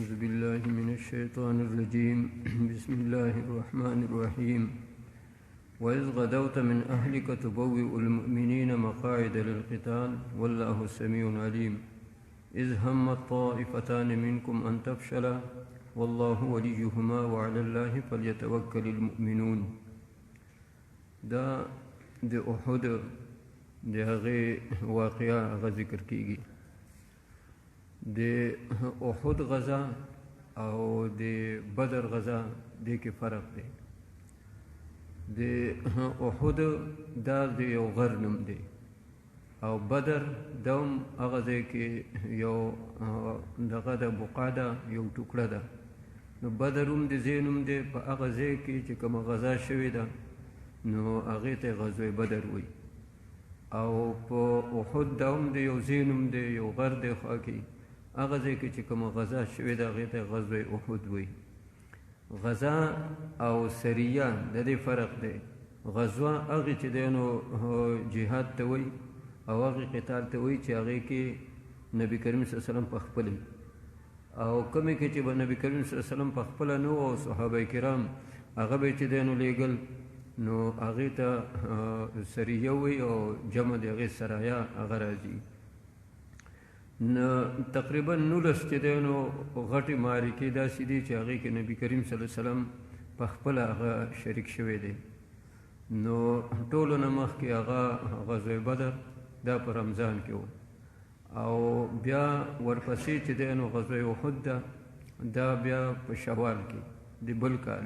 أعوذ بالله من الشيطان الرجيم بسم الله الرحمن الرحيم وإذ غدوت من أهلك تبوئ المؤمنين مقاعد للقتال والله سميع عليم إذ هم الطائفتان منكم أن تفشلا والله وليهما وعلى الله فليتوكل المؤمنون. دا د احد د هغې واقعه هغه ذکر کیږي. د احد غزا او د بدر غزا دې کې فرق دی. د احد دا د یو غر نوم دی او بدر دوم هغه ځای کې یو دغه د بقا ده، یو ټوکړه ده. نو بدر هم د ځای نوم دی په هغه ځای کې چې کومه غزا شوې ده نو هغې ته غزوه بدر وایي. او په احد دا هم د یو ځای نوم دی، یو غر دی خوا کې، هغه ځای کې چې کومه غزا شوې ده هغې ته غزوه احد وایي. غزا او سریه د دې فرق دی. غزوه هغې چې دی نو جهاد ته وایي او هغې قتال ته وایي چې هغې کې نبي کریم صلی الله علیه وسلم په خپله او کومې کې چې به نبي کریم صلی الله علیه وسلم په خپله نه او صحابه کرام هغه به چې دی نو لیږل نو هغې ته سریه وایي او جمع د هغې سرایه هغه راځي. تقریبا 19 چې دی نو غټې معرکې داسې دي چې هغې کې نبي کریم صلی الله علیه وسلم په خپله هغه شریک شوی دی. نو ټولو نه مخکې هغه غزوه بدر دا په رمضان کې و او بیا ورپسې چې دی نو غزوه احد ده دا بیا په شوال کې د بل کال.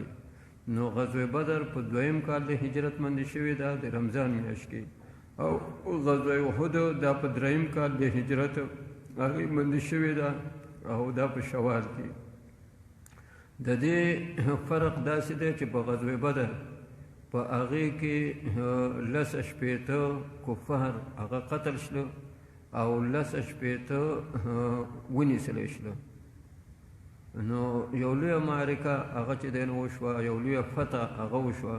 نو غزوه بدر په دویم کال د هجرت باندې شوې ده د رمضان میاشت کې او غزوه احد دا په دریم کال د هجرت هغې باندې شوې ده او دا په شوال کې. د دې فرق داسې دی چې په غزوه بدر په هغې کې 180 کفار هغه قتل شله او 180 ونیسلی شله. نو یو لویه معرکه هغه چې دی نو وشوه، یو لویه فتح هغه وشوه.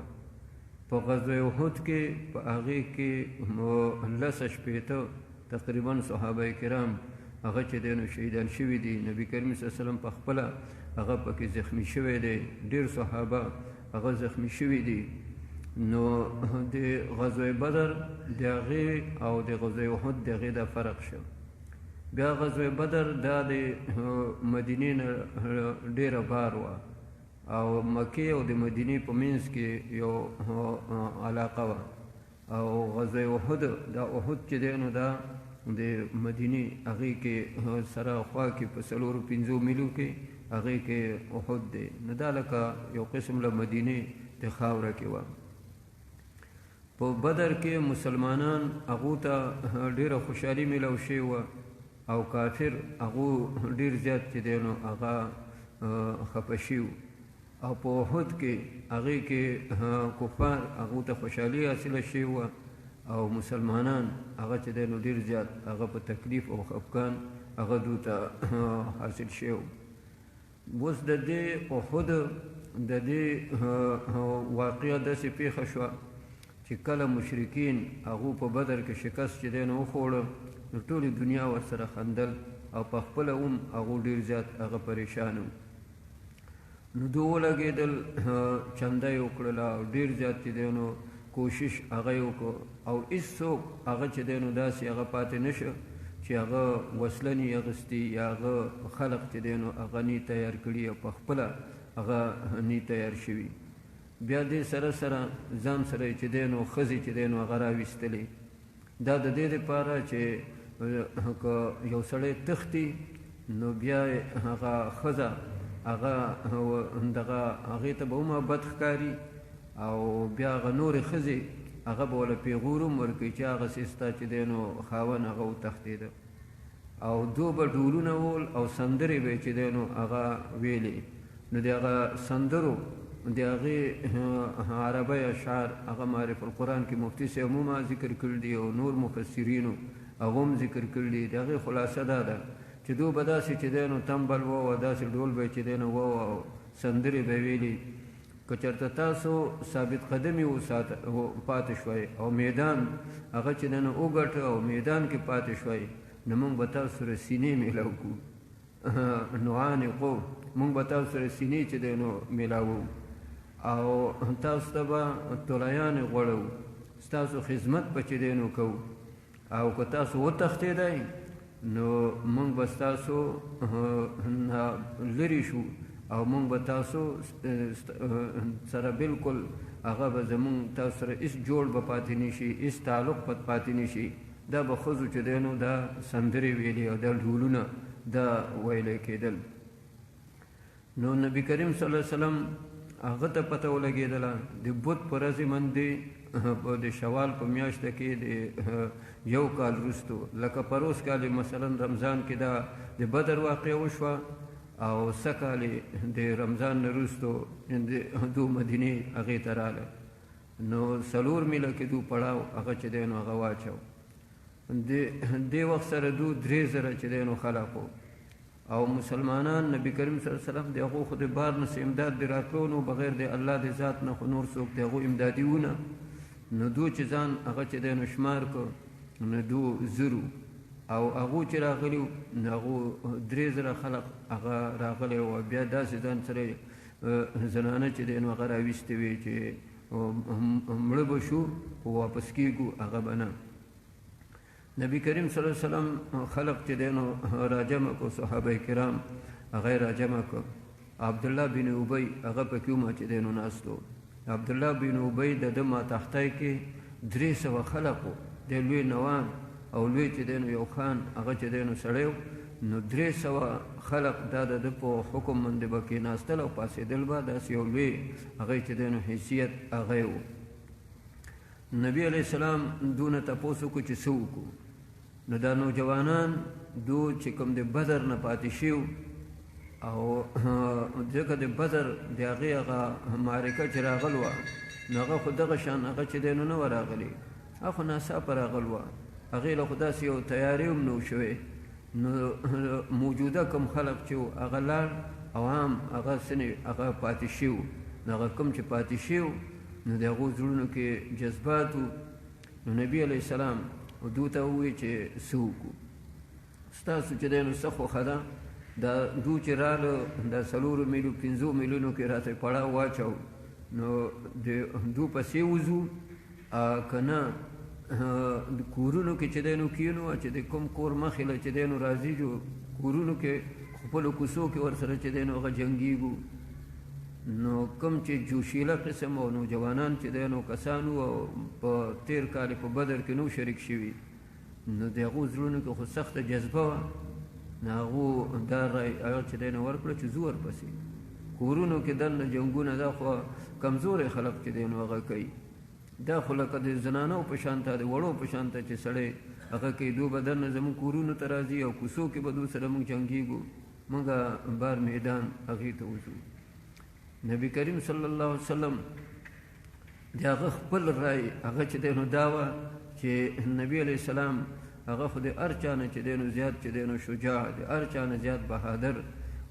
په غزوه احد کې په هغې کې 180 تقریبا صحابه کرام هغه چې دی نو شهیدان شوي دي. نبي کریم صلی الله علیه وسلم په خپله هغه پکې زخمی شوی دی، ډېر صحابه هغه زخمی شوي دي. نو د غزوه بدر د هغې او د غزوه احد د هغې دا فرق شو. بیا غزوه بدر دا د مدینې نه ډېره بار وه او مکې او د مدینې په منځ کې یو علاقه وه. او غزوه احد دا احد چې دی نو دا د مدینې هغې کې سره خوا کې په 4-5 میلو کې هغې کې احد دی. نو دا لکه یو قسم له مدینې د خاوره کې وه. په بدر کې مسلمانان هغو ته ډېره خوشحالي میلاو شوې وه او کافر هغو ډېر زیات چې دی نو هغه خفه شوي وو. او په احد کې هغې کې کفار هغو ته خوشحالي حاصله شوې وه او مسلمانان هغه چې دی نو ډېر زیات هغه په تکلیف او خفګان هغه دو ته حاصل شوی و. اوس د دې احد د دې واقعه داسې پیښه شوه چې کله مشرکین هغو په بدر کې شکست چې دی نو وخوړه نو ټولې دنیا ورسره خندل او په خپله هم هغو ډېر زیات هغه پریشان وو. نو دو ولګېدل، چنده یې وکړله او ډېر زیات چې دی نو کوشش هغه یې وکړو او هېڅوک هغه چې دی نو داسې هغه پاتې نه شو چې هغه وسله نه اخیستي یا هغه خلق چې دی نو هغه نه تیار کړي او په خپله هغه نه تیار شوي. بیا دې سره سره ځان سره چې دی نو ښځې چې دی نو هغه راویستلې. دا د دې دپاره چې که یو سړی تښتي نو بیا هغه ښځه هغه دغه هغې ته به هم بد ښکاري او بیا هغه نورې ښځې هغه به وله پیغور هم ورکوي چې هغسې ستا چې دی نو خاوند هغه وتښتېده. او دو به ډولونه وول او سندرې به چې دی نو هغه ویلې. نو د هغه سندرو د هغې عربی اشعار هغه معرف القرآن کې مفتي صاحب هم ذکر کړي دي او نور مفسرینو هغه هم ذکر کړي دي. د هغې خلاصه دا ده چې دو به داسې چې دی نو تمبل ووه، داسې ډول به چې دی نو ووه او سندرې به ویلي. که چېرته تاسو ثابت قدمي پاتې شوئ او میدان هغه چې دی نو وګټه او میدان کې پاتې شوئ نو موږ به تاسو سره سینې میلاو کړو نعانقو مونږ به تاسو سره سینې چې دی نو میلاوو او تاسو ته به طلیانې غوړو ستاسو خدمت به چې دی نو کوو او که تاسو وتښتېدئ نو مونږ به ستاسو لرې شو او مونږ به تاسو سره بالکل هغه به زمونږ تاسو سره هېڅ جوړ به پاتې نه شي هېڅ تعلق پاتې نه شي دا به ښځو چې دی نو دا سندرې ویلې او دا ډولونه دا ویلی کېدل نو نبی کریم صلی الله علیه وسلم هغه ته پته ولګېدله د بت په ورځې باندې د شوال په میاشته کې د یو کال وروستو لکه پروس کال مثلا رمضان کې دا د بدر واقعه وشوه او څه کال د رمضان نه وروستو دو مدینې هغې ته راغله نو 4 میله کې دو پړاو هغه چې دی نو هغه واچو دې وخت سره دو 3000 چې دی نو خلق او مسلمانان نبی کریم صلی الله علیه وسلم د هغو خو د بار نه څه امداد د راتلو نو بغیر د الله د ذات نه خو نور څوک د هغو امدادي ونه نو دو چې ځان هغه چې دی نو شمار کړ نو دو زرو او هغو چې راغلي نو هغو 3000 خلق هغه راغلی و بیا داسې ځان سره زنانه چې دی نو هغه راویستې وې چې مړه به شو خو واپس کېږو هغه به نه نبی کریم صلی الله علیه وسلم خلق چې دی نو راجمع کو صحابه کرام هغه راجمع کو عبدالله بن ابی هغه پکې ومه چې دی نو ناست و عبدالله بن ابی د ده ماتحتی کې 300 خلق و د لوی نوان او لوی چې دی نو یو خان هغه چې دی نو سړی و نو 300 خلق دا د ده په حکم باندې به کېناستل او پاڅېدل به داسې یو لوی هغه چې دی نو حیثیت هغه و نبی علیه السلام دونه تپوس وکړو چې څه وکړو نو دا نوجوانان دو چې کوم د بدر نه پاتې شوي او ځکه د بدر د هغې هغه معرکه چې راغل وه نو هغه خو دغه شان هغه چې دی نو نه وه راغلې هغه خو ناڅاپه راغل وه هغې له خو داسې یو تیارې هم نه شوې نو موجوده کوم خلق چې و هغه لاړ او هم هغه څه هغه پاتې شوي نو هغه کوم چې پاتې شوي نو د هغو زړونو کې جذبات و نو نبي علیه السلام دو ته ووایي چې څه وکړو ستاسو چې دی نو څه خوښه ده دا دو چې راله دا 4 میلو 5 میلونو کې راته پړاو واچو نو د دو پسې وځو که نه د کورونو کې چې دی نو کینو چې د کوم کور مخې له چې دی نو راځي جو کورونو کې خپلو کوڅو کې ورسره چې دی نو هغه جنګېږو نو کوم چې جوشیله قسم او نوجوانان چې دی نو کسانو او په تیر کال په بدر کې نو شریک شوي نو د هغو زړونو کې خو سخته جذبه وه نو هغو دا رای هغه چې دی نو ورکړه چې ځو ورپسې کورونو کې دننه جنګونه دا خو کمزورې خلق چې دی نو هغه کوي دا خو لکه د زنانو په شان ته د وړو په شان ته چې سړی هغه کوي دو به دننه زموږ کورونو ته راځي او کوڅو کې به دو سره موږ جنګېږو موږ بار میدان هغې ته وځو نبی کریم صلی الله علیه وسلم د هغه خپل رای هغه چې دی نو دا وه چې نبی علیه السلام هغه خو د هر چا نه چې دی نو زیات چې دی نو شجاع د هر چا نه زیات بهادر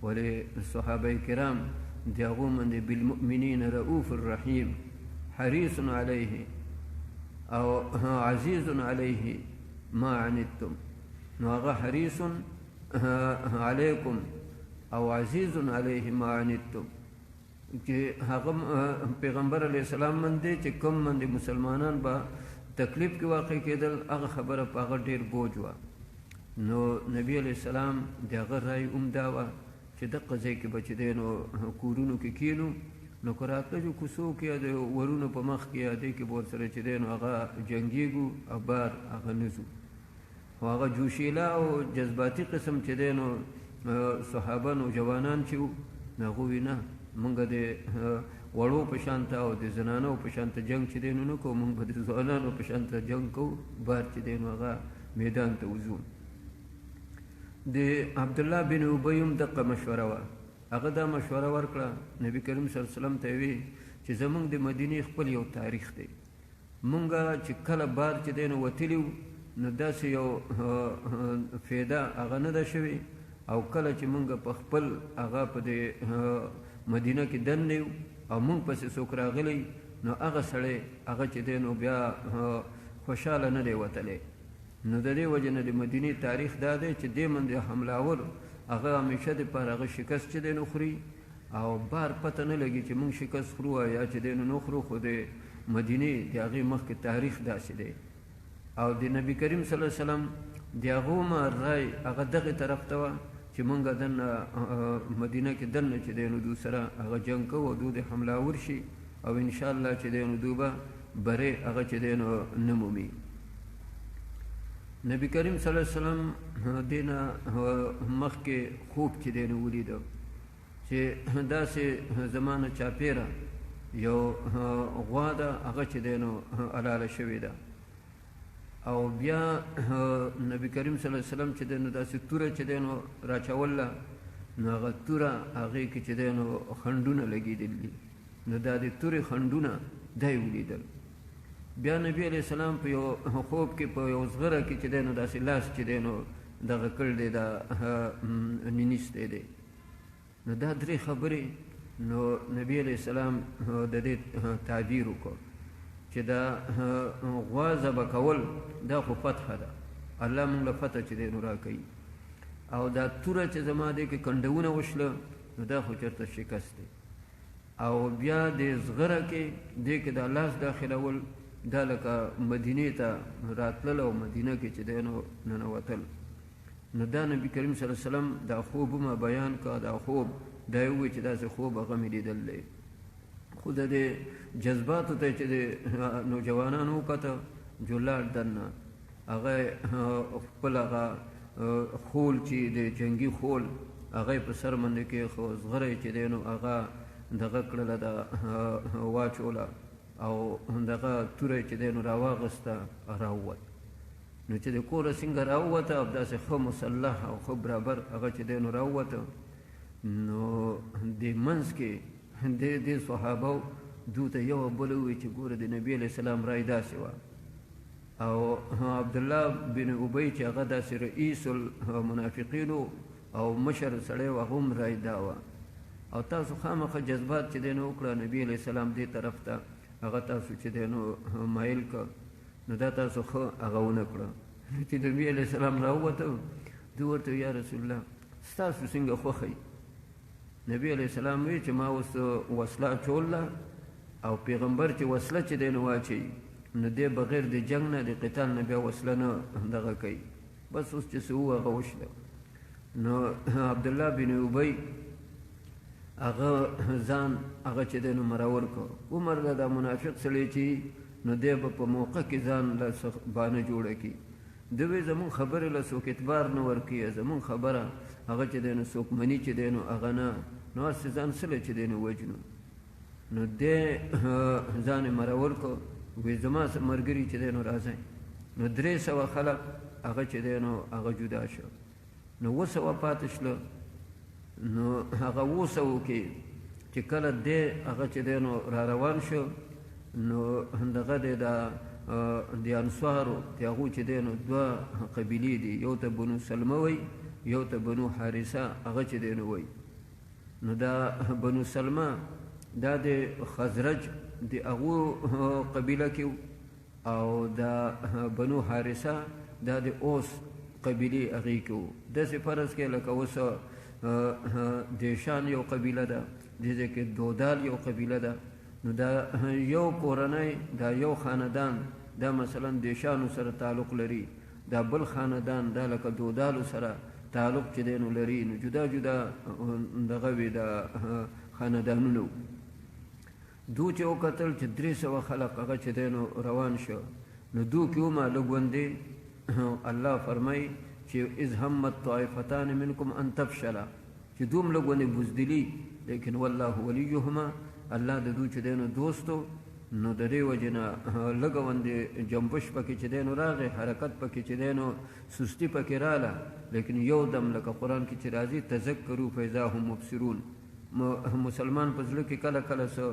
ولې صحابه کرام د هغو باندې بالمؤمنین رؤوف الرحیم حریص علیه او عزیز علیه ما عنتم نو هغه حریص علیکم او عزیز علیه ما عنتم چې هغه پیغمبر علیه السلام باندې چې کوم باندې مسلمانان به تکلیف کې واقع کېدل هغه خبره په هغه ډېر بوج وه نو نبی علیه السلام د هغه رای هم دا وه چې دغه ځای کې به چې دی نو کورونو کې کینو نو که راتله جو کوڅو کې یا د ورونو په مخ کې یا دې کې به ورسره چې دی نو هغه جنګېږو او بار هغه نه ځو خو هغه جوشیله او جذباتي قسم چې دی نو صحابه نوجوانان چې وو نو هغه وایي نه مونږ د وړو په شانته او د زنانو په شانته جنګ چې دی نو نه کوو مونږ به د ځوانانو په شانته جنګ کوو بار چې دی نو هغه میدان ته وځو د عبدالله بن ابی هم دقه مشوره وه هغه دا مشوره ورکړه نبی کریم صلی الله علیه وسلم ته یې وی چې زمونږ د مدینې خپل یو تاریخ دی مونږ چې کله بار چې دی نو وتلي نو داسې یو فایده هغه نه ده شوې او کله چې مونږ په خپل هغه په د مدینه کې دننه یو او مونږ پسې څوک راغلی نو هغه سړی هغه چې دی نو بیا خوشحاله نه دی وتلی نو د دې وجې نه د مدینې تاریخ دا دی چې دې باندې حملاور هغه همیشه دپاره هغه شکست چې دی نو خوري او بار پته نه لګي چې موږ شکست خورو یا چې دی نو نه خورو خو د مدینې د هغې مخکې تاریخ داسې دی او د نبي کریم صلی الله علیه وسلم د هغو رای هغه دغې طرف ته وه چې موږ دننه مدینه کې دننه چې دی نو دو سره هغه جنګ کوو او دو د حملاور شي او انشاءالله چې دی نو دو به برې هغه چې دی نو نه مومي نبی کریم صلی الله علیه وسلم دې نه مخکې خوب چې دی نو ولیده چې داسې زمانه چاپیره یو غوا ده هغه چې دی نو حلاله شوې ده او بیا نبی کریم صلی الله علیه وسلم چې دی نو داسې توره چې دی نو راچوله نو هغه توره هغې کې چې دی نو خنډونه لګېدلي دي نو دا د تورې خنډونه دی ولیدل بیا نبی علیه السلام په یو خوب کې په یو زغره کې چې دی نو داسې لاس چې دی نو دغه کړ دی دا نینیستی دی نو دا درې خبرې نو نبی علیه السلام د دې تعبیر وکړ چې دا غوا ذبح کول دا خو فتحه ده الله موږ له فتح چې دی نو راکوي او دا توره چې زما دی کې کنډونه وشله نو دا خو چېرته شکست دی او بیا د زغره کې دې کې دا لاس داخلول دا لکه مدینې ته راتلل او مدینه کې چې دی نو ننوتل نو دا نبي کریم صلی الله علیه وسلم دا خوب ما بیان کا دا خوب دا یې ووایي چې داسې خوب هغه مې لیدل دی خو د دې جذباتو ته چې د نوجوانانو وکته جولاړ دننه هغه خپل هغه خول چې د جنګي خول هغه یې په سر باندې کېښو زغره یې چې دی نو هغه دغه کړله دا واچوله او دغه توره چې دی نو راواغسته راووت نو چې د کوره څنګه راووته او داسې ښه مسلح او ښه برابر هغه چې دی نو راووته نو د منځ کې دې صحابو دو ته یو بله ووایي چې ګوره د نبي علیه السلام رای داسې وه او عبدالله بن ابی چې هغه داسې رئیس المنافقینو او مشر سړی و هغه هم رای دا وه او تاسو خامخا جذبات چې دی نو وکړه نبي علیه السلام دې طرف ته هغه تاسو چې دی نو مایل که نو دا تاسو ښه هغه ونه کړه چې نبي علیه السلام راووته دو ورته یا رسول الله ستاسو څنګه خوښئ نبی علیه السلام وی چې ما اوس وسله اچوله او پیغمبر چې وسله چې دی نو واچوي نو دی بغیر د جنګ نه د قتال نه بیا وسله نه دغه کوي بس اوس چې څه وو هغه وشله نو عبدالله بن ابی هغه ځان هغه چې دی نو مرور کړ عمر دا منافق سړی چې نو دی به په موقع کې ځان له بانه جوړه کړي ده وی زمونږ خبرې له څوک اعتبار نه ورکوي زمونږ خبره هغه چې دی نو څوک مني چې دی نو هغه نه نو هسې ځان سله چې دی نو وجنو نو دی ځان یې مرور کړ وی زما ملګري چې دی نو راځئ نو 300 خلک هغه چې دی نو هغه جدا شو نو 200 پاتې شله نو هغه 200 کې چې کله دی هغه چې دی نو را روان شو نو دغه دی دا د انصارو د هغو چې دی نو 2 قبیلې دي یو ته بنو سلمه وی یو ته بنو حارثه هغه چې دی نو وی نو دا بنو سلمه دا د خزرج د هغو قبیله کې او دا بنو حارثه دا د اوس قبیلې هغې کې وو داسې فرض کې لکه اوس دیشان یو قبیله ده دې ځای کې دودال یو قبیله ده نو دا یو کورنۍ دا یو خاندان دا مثلا دیشانو سره تعلق لري دا بل خاندان دا لکه دودالو سره تعلق چې دی نو لري نو جدا جدا دغه وي دا خاندانونه دو چې وکتل چې 300 خلق هغه چې دی نو روان شو نو دو کې ومه لږوندې الله فرمایي چې اذ همت طائفتان منکم ان تفشلا چې دوم لږوندې بزدلي لیکن والله ولیهما الله د دو چې دی نو دوستو نو د دې وجې نه لږوندې جنبش پکې چې دی نو راغی حرکت پکې چې دی نو سستی پکې راله لیکن یو دم لکه قرآن کې چې راځي تذکروا فاذا هم مبصرون مسلمان په زړه کې کله کله څه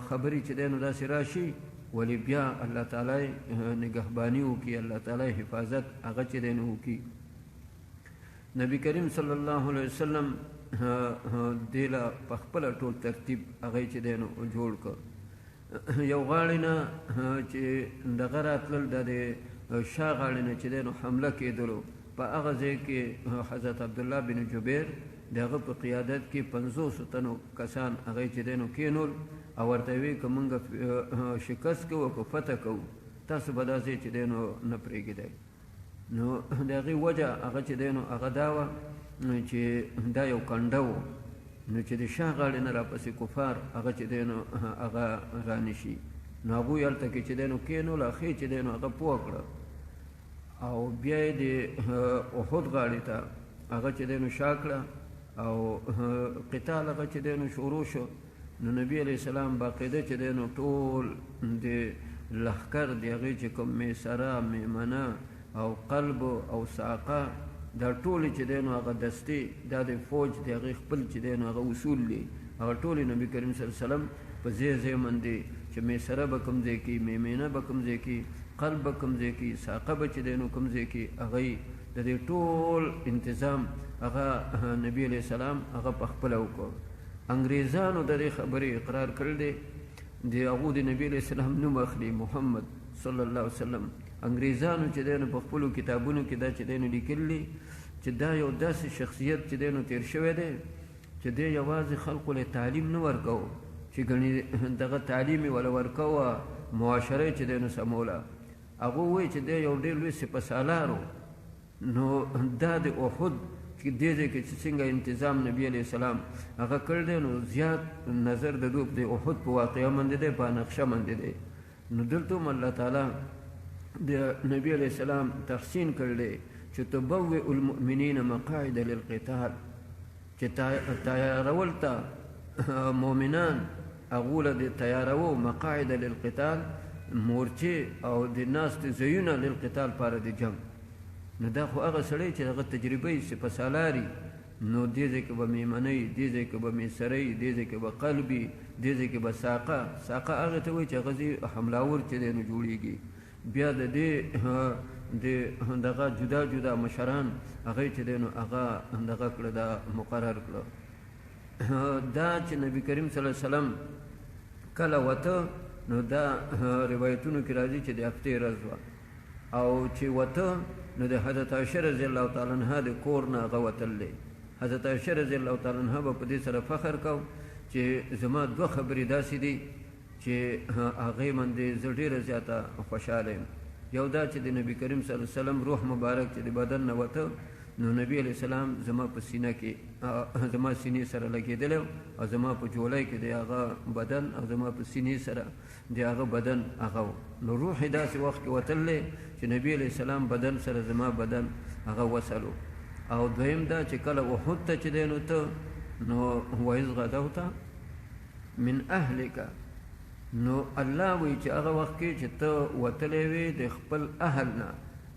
خبرې چې دی نو داسې راشي ولی بیا الله تعالی نگهبانی وکړي الله تعالی حفاظت هغه چې دی نو وکړي نبی کریم صلی الله علیه وسلم دې له په خپله ټول ترتیب هغه چې دی نو جوړ کړ یو غاړې نه چې دغه راتلل د شا غاړې نه چې دی نو حمله کېدلو په هغه ځای کې حضرت عبدالله بن جبیر د هغه په قیادت کې 500 تنو کسان هغه چې دی نو کینول او ورته وی که موږ شکست کوو که فتح کوو تاسو به دا ځای چې دی نو نه پرېږدئ. نو د هغې وجه هغه چې دی نو هغه دا وه چې دا یو کنډه و، نو چې د شا غاړې نه راپسې کفار هغه چې دی نو هغه رانشي. نو هغوی هلته کې چې دی نو کینول هغې چې دی نو هغه پوه کړه او بیا یې د احد غاړې ته هغه چې دی نو شا کړه او قتال هغه چې دی نو شروع شو. نو نبی علیه السلام باقاعده چې دی نو ټول د لښکر د هغې چې کوم میسره میمنه او قلب او ساقه دا ټولې چې دی نو هغه دستې دا د فوج د هغې خپل چې دی نو هغه اصول دي هغه ټولې نبي کریم صلی الله علیه وسلم په ځای ځای باندې چې میسره به کوم ځای کې میمنه به کوم ځای کې قلب به کوم ځای کې ساقه به چې دی نو کوم ځای کې هغه د دې ټول انتظام هغه نبی علیه السلام هغه په خپله وکړ. انګریزانو د دې خبرې اقرار کړی دی، د هغو د نبی علیه السلام نوم اخلي محمد صلی الله علیه وسلم. انګریزانو چې دی نو په خپلو کتابونو کې دا چې دی نو لیکلي چې دا یو داسې شخصیت چې دی نو تیر شوی دی چې دی یوازې خلقو له تعلیم نه ورکوو چې ګڼې دغه تعلیم یې وله ورکوه معاشره چې دی نو سموله. هغه وایي چې دی یو ډېر لوی سپه سالار و. نو دا د احد چې دې ځای کې چې څنګه انتظام نبی علیه السلام هغه کړی دی نو زیات نظر د دوی د احد په واقعه باندې دی، په نقشه باندې دی. نو دلته هم الله تعالی د نبی علیه السلام تحسین کړی دی چې تبوئ المؤمنین مقاعد للقتال، چې تیارول ته مؤمنان هغو له د تیارو مقاعد للقتال مورچې او د ناستې ځایونه للقتال پاره د جنګ. نو دا خو هغه سړی چې هغه تجربه یې سپه سالاري، نو دې ځای کې به میمنۍ، دې ځای کې به میسرۍ، دې ځای کې به قلبي، دې ځای کې به ساقه. ساقه هغې ته وایي چې هغه حملاور چې دی نو جوړېږي. بیا د دې دغه جدا جدا مشران هغه چې دی نو هغه دغه کړه دا مقرر کړه. دا چې نبی کریم صلی الله علیه وسلم کله وته نو دا روایتونو کې راځي چې د هفتې ورځ وه او چې وته نو د حضرت عایشه رضی الله تعالی عنها د کور نه هغه وتلی. حضرت عایشه رضی الله تعالی عنها به په دې سره فخر کو چې زما 2 خبرې داسې دي چې هغې باندې زه ډېره زیاته خوشحاله یم. یو دا چې د نبی کریم صلی الله علیه وسلم روح مبارک چې د بدن نه وته نو نبی علیه السلام زما په سینه کې زما سینې سره لګېدلی او زما په جولۍ کې د هغه بدن او زما په سینې سره د هغه بدن هغه و. نو روح یې داسې وخت کې وتلی چې نبی علیه السلام بدن سره زما بدن هغه وصلو. او دویم دا چې کله احد ته چې دی نو ته نو وایز غدوت من اهلک، نو الله وایي چې هغه وخت کې چې ته وتلی وې د خپل اهل نه،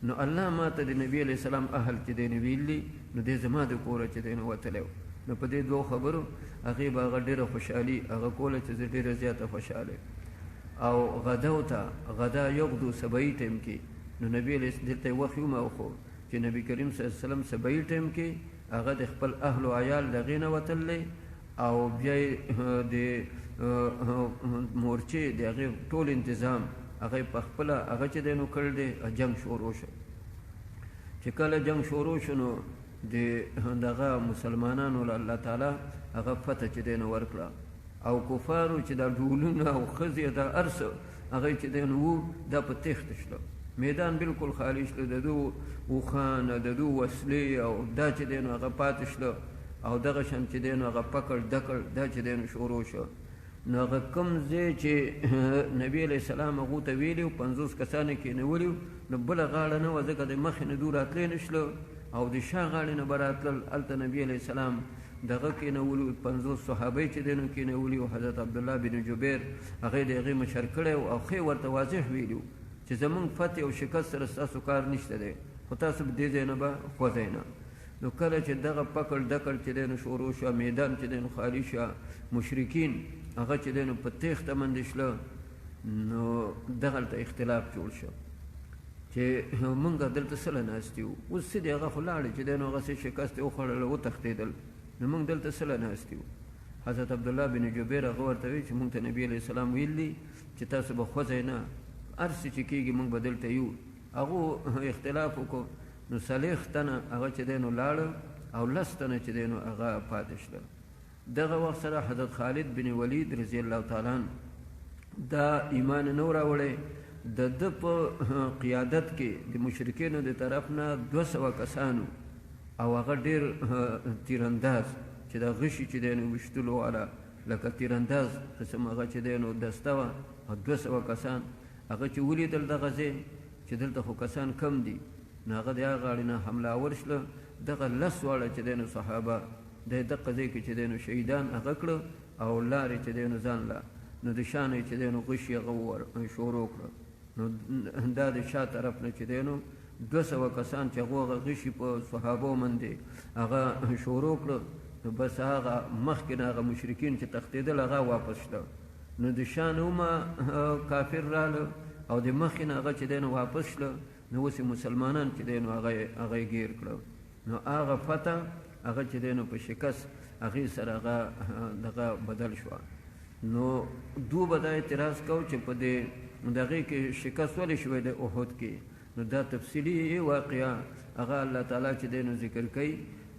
نو الله ما ته د نبی علیه السلام اهل چې دی نو ویلي، نو دی زما د کوره چې دی نو وتلی و. نو په دې 2 خبرو هغې به هغه ډېره خوشحالي هغه کوله چې زه ډېره زیاته خوشحاله. او غدوته غدا یغدو سبعي ټیم کې نو نبی علیه دلته یې وخت وموخو چې نبی کریم صلی الله علیه وسلم سبعي ټیم کې هغه د خپل اهل و عیال د هغې نه وتلی او بیا یې د مورچې د هغې ټول انتظام هغه په خپله هغه چې دی نو کړی دی. جنګ شروع شو. چې کله جنګ شروع شو نو د دغه مسلمانانو له الله تعالی هغه فتح چې دی نو ورکړه او کفارو چې دا ډولونه او ښځې دا هر څه هغه چې دی نو وو دا په تېښته شله. میدان بالکل خالي شله، د دو اوښان د دو وسلې او دا چې دی نو هغه پاتې شله او دغه شان چې دی نو هغه پکړ دکړ دا چې دی نو شروع شو. نو هغه کوم ځای چې نبی علیه السلام هغو ته ویلي 50 کسان یې کېنولي نو بله غاړه نه وه، ځکه د مخې نه دو راتلی نه شله او د شا غاړې نه به راتلل. هلته نبی علیه السلام دغه کېنولي 50 صحابه چې دی نو کېنولي او حضرت عبدالله بن جبیر هغې د هغې مشر کړی او ښې ورته واضح ویلي چې زمونږ فتح او شکست سره ستاسو کار نشته دی، خو تاسو به دې ځای نه به خوځئ نه. نو کله چې دغه پکړ دکړ چې دی نو شروع شوه، میدان چې دی نو خالي شوه، مشرکین هغه چې دی نو په تېښته باندې شله، نو دغلته اختلاف جوړ شو چې مونږ دلته څه له ناستي وو. اوس څه دی هغه خو لاړې چې دی نو هغسې شکست یې وخوړله وتښتېدل، نو مونږ دلته څه له ناستي وو. حضرت عبدالله بن جبیر هغه ورته وایي چې مونږ ته نبي علیه السلام ویلي چې تاسو به خوځئ نه، هر څه چې کېږي مونږ به دلته یو. هغو اختلاف وکړو نو 40 تنه هغه چې دی نو لاړه او 10 تنه چې دی نو هغه پاتې شول. دغه وخت سره حضرت خالد بن ولید رضی الله تعالی عنه دا ایمان نو راوړی. د په قیادت کې د مشرکینو د طرف نه 200 کسانو او هغه ډېر تیرانداز چې دا غشي چې دی نو ویشتلو والا لکه تیرانداز قسم هغه چې دی نو دسته وه او 200 کسان هغه چې ولیدل دغه ځای چې دلته خو کسان کم دي نو هغه د هغه غاړې نه حمله آور شله. دغه 10 واړه چې دی نو صحابه د دغه ځای کې چې دی نو شهیدان هغه کړه او لارې چې دی نو ځان له نو د شانې چې دی نو غشي هغه شروع کړه. نو دا د شا طرف نه چې دی نو 200 کسان چې هغه غشي په صحابو باندې هغه شروع کړه. نو بس هغه مخکې نه هغه مشرکین چې تښتېدل هغه واپس شله. نو د شا نه هم کافر راله او د مخکې نه هغه چې دی نو واپس شله. نو اوس مسلمانان چې دی نو هغه یې ګیر کړه. نو هغه فتح هغه چې دی نو په شکست هغې سره هغه دغه بدل شوه. نو دو به دا اعتراض کو چې په دغې کې شکست ولې شوی د احد کې. نو دا تفصیلي واقعه هغه الله تعالی چې دی نو ذکر کوي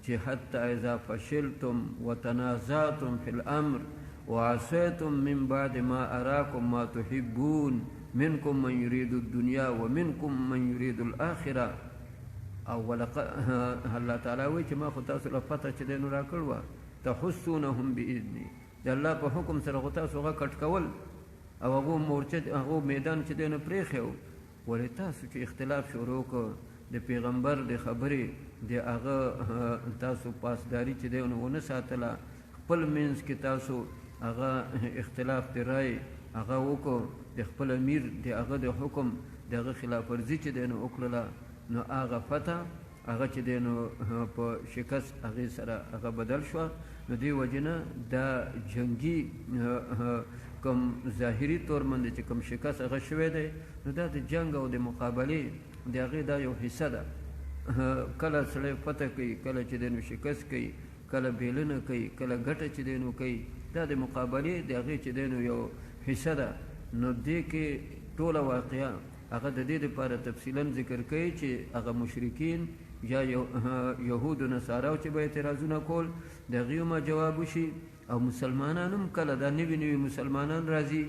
چې حتی اذا فشلتم وتنازعتم فی الامر وعصیتم من بعد ما اراکم ما تحبون منکم من یرید الدنیا ومنکم من یرید الاخره. او الله تعالی وایي چې ما خو تاسو له فتح چې دی نو راکړ وه تحسونهم باذني د الله په حکم سره خو تاسو هغه کټ کول او هغه مورچه هغه میدان چې دی نو پرېښی ولې تاسو چې اختلاف شروع کړ د پیغمبر د خبرې د هغه تاسو پاسداري چې دی نو ونه ساتله. خپل منځ کې تاسو هغه اختلاف د رای هغه وکړو د خپل امیر د هغه د حکم د هغه خلاف ورزي چې دی نو وکړله. نو هغه فتح هغه چې دی نو په شکست هغې سره هغه بدل شوه. نو دې وجې نه دا جنگي کوم ظاهري طور باندې چې کوم شکست هغه شوی دی نو دا د جنگ او د مقابلې د هغې دا یو حصه ده. کله سړی فتح کوي کله چې دی نو شکست کوي کله بیلنه کوي کله ګټه چې دی نو کوي. دا د مقابلې د هغې چې دی نو یو حصه ده. نو دې کې ټوله واقعه هغه د دې لپاره تفصیلا ذکر کوي چې هغه مشرکین یا یهود و نصاراو چې به اعتراضونه کول د هغې هم جواب وشي او مسلمانان هم کله دا نوي نوي مسلمانان راځي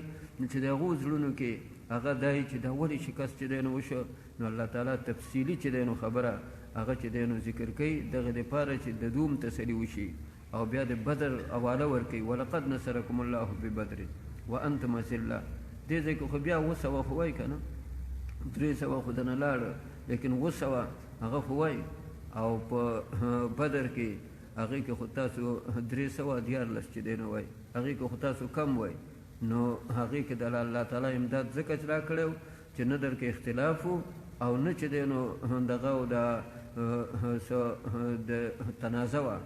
چې د هغو زړونو کې هغه دا چې دا ولې شکست چې دی نو وشو. نو الله تعالی تفصیلي چې دی نو خبره هغه چې دی نو ذکر کوي دغه دپاره چې د دوم تسلي وشي او بیا د بدر حواله ورکوي ولقد نصرکم الله ببدر وانتم اذله. دې ځای کې خو بیا 200 خو وایي که نه 300 خو دنه لاړه لیکن 200 هغه خو وایي او په بدر کې هغې کې خو تاسو 314 چې دی نو وایي هغې کې خو تاسو کم وایي. نو هغې کې د الله تعالی امداد ځکه چې را کړی چې نه در کې اختلاف او نه چې دی نو دغه د تنازع وه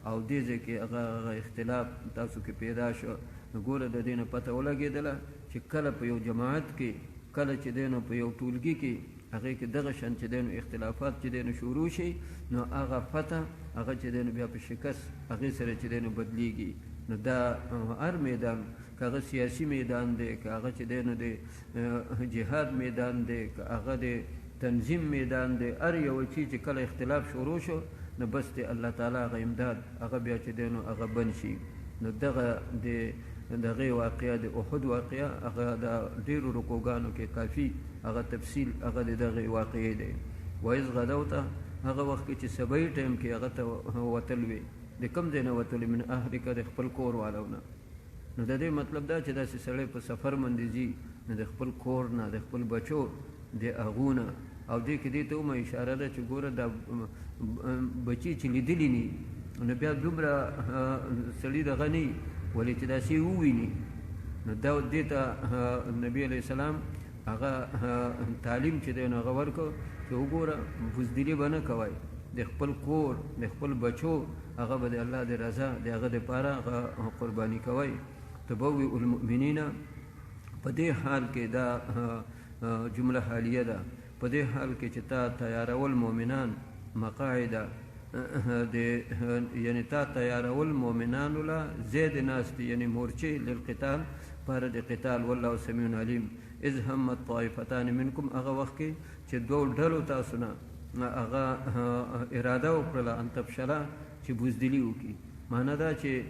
او دې ځای کې هغه اختلاف تاسو کې پیدا شو. نو ګوره د دې نه پته ولګېدله چې کله په یو جماعت کې کله چې دی نو په یو ټولګي کې هغې کې دغه شان چې دی نو اختلافات چې دی نو شروع شي نو هغه فتح هغه چې دی نو بیا په شکست هغې سره چې دی نو بدلیږي. نو دا هر میدان که هغه سیاسي میدان دی که هغه چې دی نو د جهاد میدان دی که هغه د تنظیم میدان دی هر یو چیز چې کله اختلاف شروع شو نو بس دی الله تعالی هغه امداد هغه بیا چې دی نو هغه بند شي. نو دغه دغې واقعه د احد واقعه هغه د ډېرو رکوګانو کې کافي هغه تفصیل هغه د دغې واقعې دی. وایز غدوته هغه وخت کې چې سبی ټایم کې هغه ته وتل وي د کوم ځای نه وتلې من اهلکه د خپل کور والو نه. نو د دې مطلب دا چې داسې سړی په سفر باندې ځي نو د خپل کور نه د خپل بچو د هغو نه او دې کې دې ته هم اشاره ده چې ګوره دا بچي چې لیدلي ني نو بیا دومره سړي دغه نه وي ولې چې داسې وویني. نو دا دې ته نبي علیه السلام هغه تعلیم چې دی نو هغه ورکړو چې وګوره بزدلي به نه کوئ د خپل کور د خپل بچو هغه به د الله د رضا د هغه دپاره هغه قرباني کوئ. تبوئ المؤمنین په دې حال کې دا جمله حالیه ده په دې حال کې چې تا تیارول مؤمنان مقاعد یعنی تا تیارول مؤمنانو له زید ناست یعنی مورچې للقتال پر د قتال والله سمیع علیم. اذ همت طائفتان منکم هغه وخت کې چې دوه ډلو تاسو نه هغه اراده وکړله ان تفشله چې بزدلي وکړي، معنا دا چې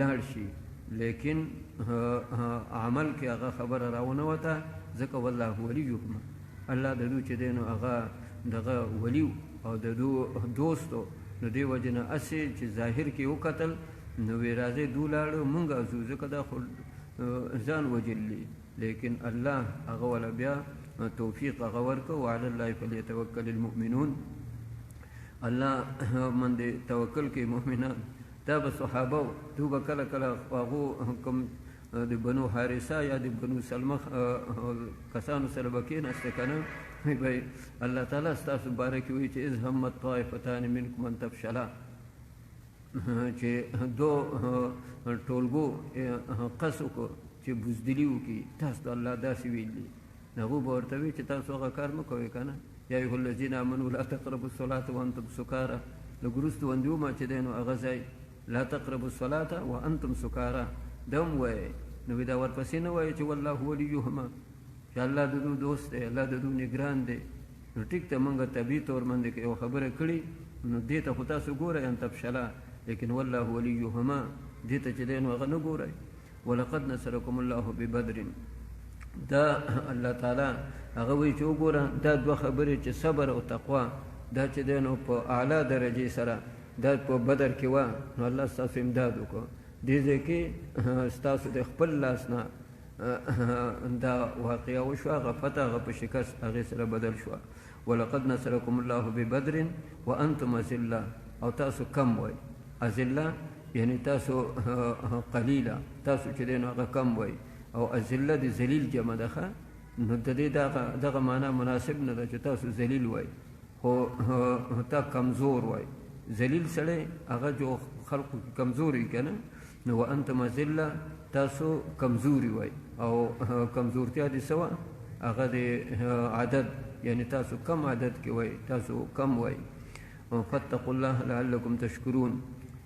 لاړ شي، لیکن عمل کې هغه خبره راونه وته، ځکه والله ولیهما، الله د دوی چې دی نو هغه دغه ولی او د دوی دوستو، نو دې وجې نه هسې چې ظاهر کې وکتل نو وی راځئ دو لاړو مونږ ځو، ځکه دا خو ځان وجلي، لیکن الله هغه ولا بیا توفیق هغه ورکړه. وعلى الله فلیتوکل المؤمنون، الله باندې توکل کوي مؤمنان. دا به صحابه دو به کله کله هغو کوم د بنو حارثه یا د بنو سلمه کسانو سره به کېناسته که نه، به الله تعالی ستاسو باره کې وایي چې اذ همت طائفتان منکم ان تفشلا، چې دو ټولګو قص وکړو چې بزدلي وکړي، تاسو ته الله داسې ویلي، هغو به ورته وایي چې تاسو هغه کار مه کوئ که نه، یا ایها الذین آمنوا لا تقربوا الصلاة وانتم سکارى، لږ وروسته وندي ومه چې دی نو هغه ځای لا تقربوا الصلاة وانتم سکارى دا هم وایي، نو دا ورپسې نه وایي چې والله ولیهما، چې الله د دوی دوست دی، الله د دوی نګران دی. نو ټیک ته موږ طبیعي طور باندې یو خبره کړي، نو دې ته خو تاسو ګورئ ان تفشلا، لیکن والله ولیهما دې ته چې دی نو هغه نه ګورئ. ولقد نصرکم الله ببدر، دا الله تعالی هغه وایي چې وګوره دا دوه خبرې چې صبر او تقوا، دا چې دی نو په اعلی درجې سره دا په بدر کې وه، نو الله ستاسو امداد وکړو. دې ځای کې ستاسو د خپل لاس نه دا واقعه وشوه، هغه فتح هغه په شکست هغې سره بدل شوه. ولقد نصرکم الله ببدر وانتم اذله، او تاسو کم وای، اذله یعنی تاسو قلیله، تاسو چې دی نو هغه کم وای، او اذله د ذلیل جمع ده، نو د دې دغه معنا مناسب نه ده چې تاسو ذلیل وای، خو تا کمزور وای. ذلیل سړی هغه جو خلقو کمزوري که نه، نو وانتم اذله تاسو کمزوري وای، او کمزورتیا دې څه وه، هغه د عدد، یعنی تاسو کم عدد کې وای، تاسو کم وای. فاتقوا الله لعلکم تشکرون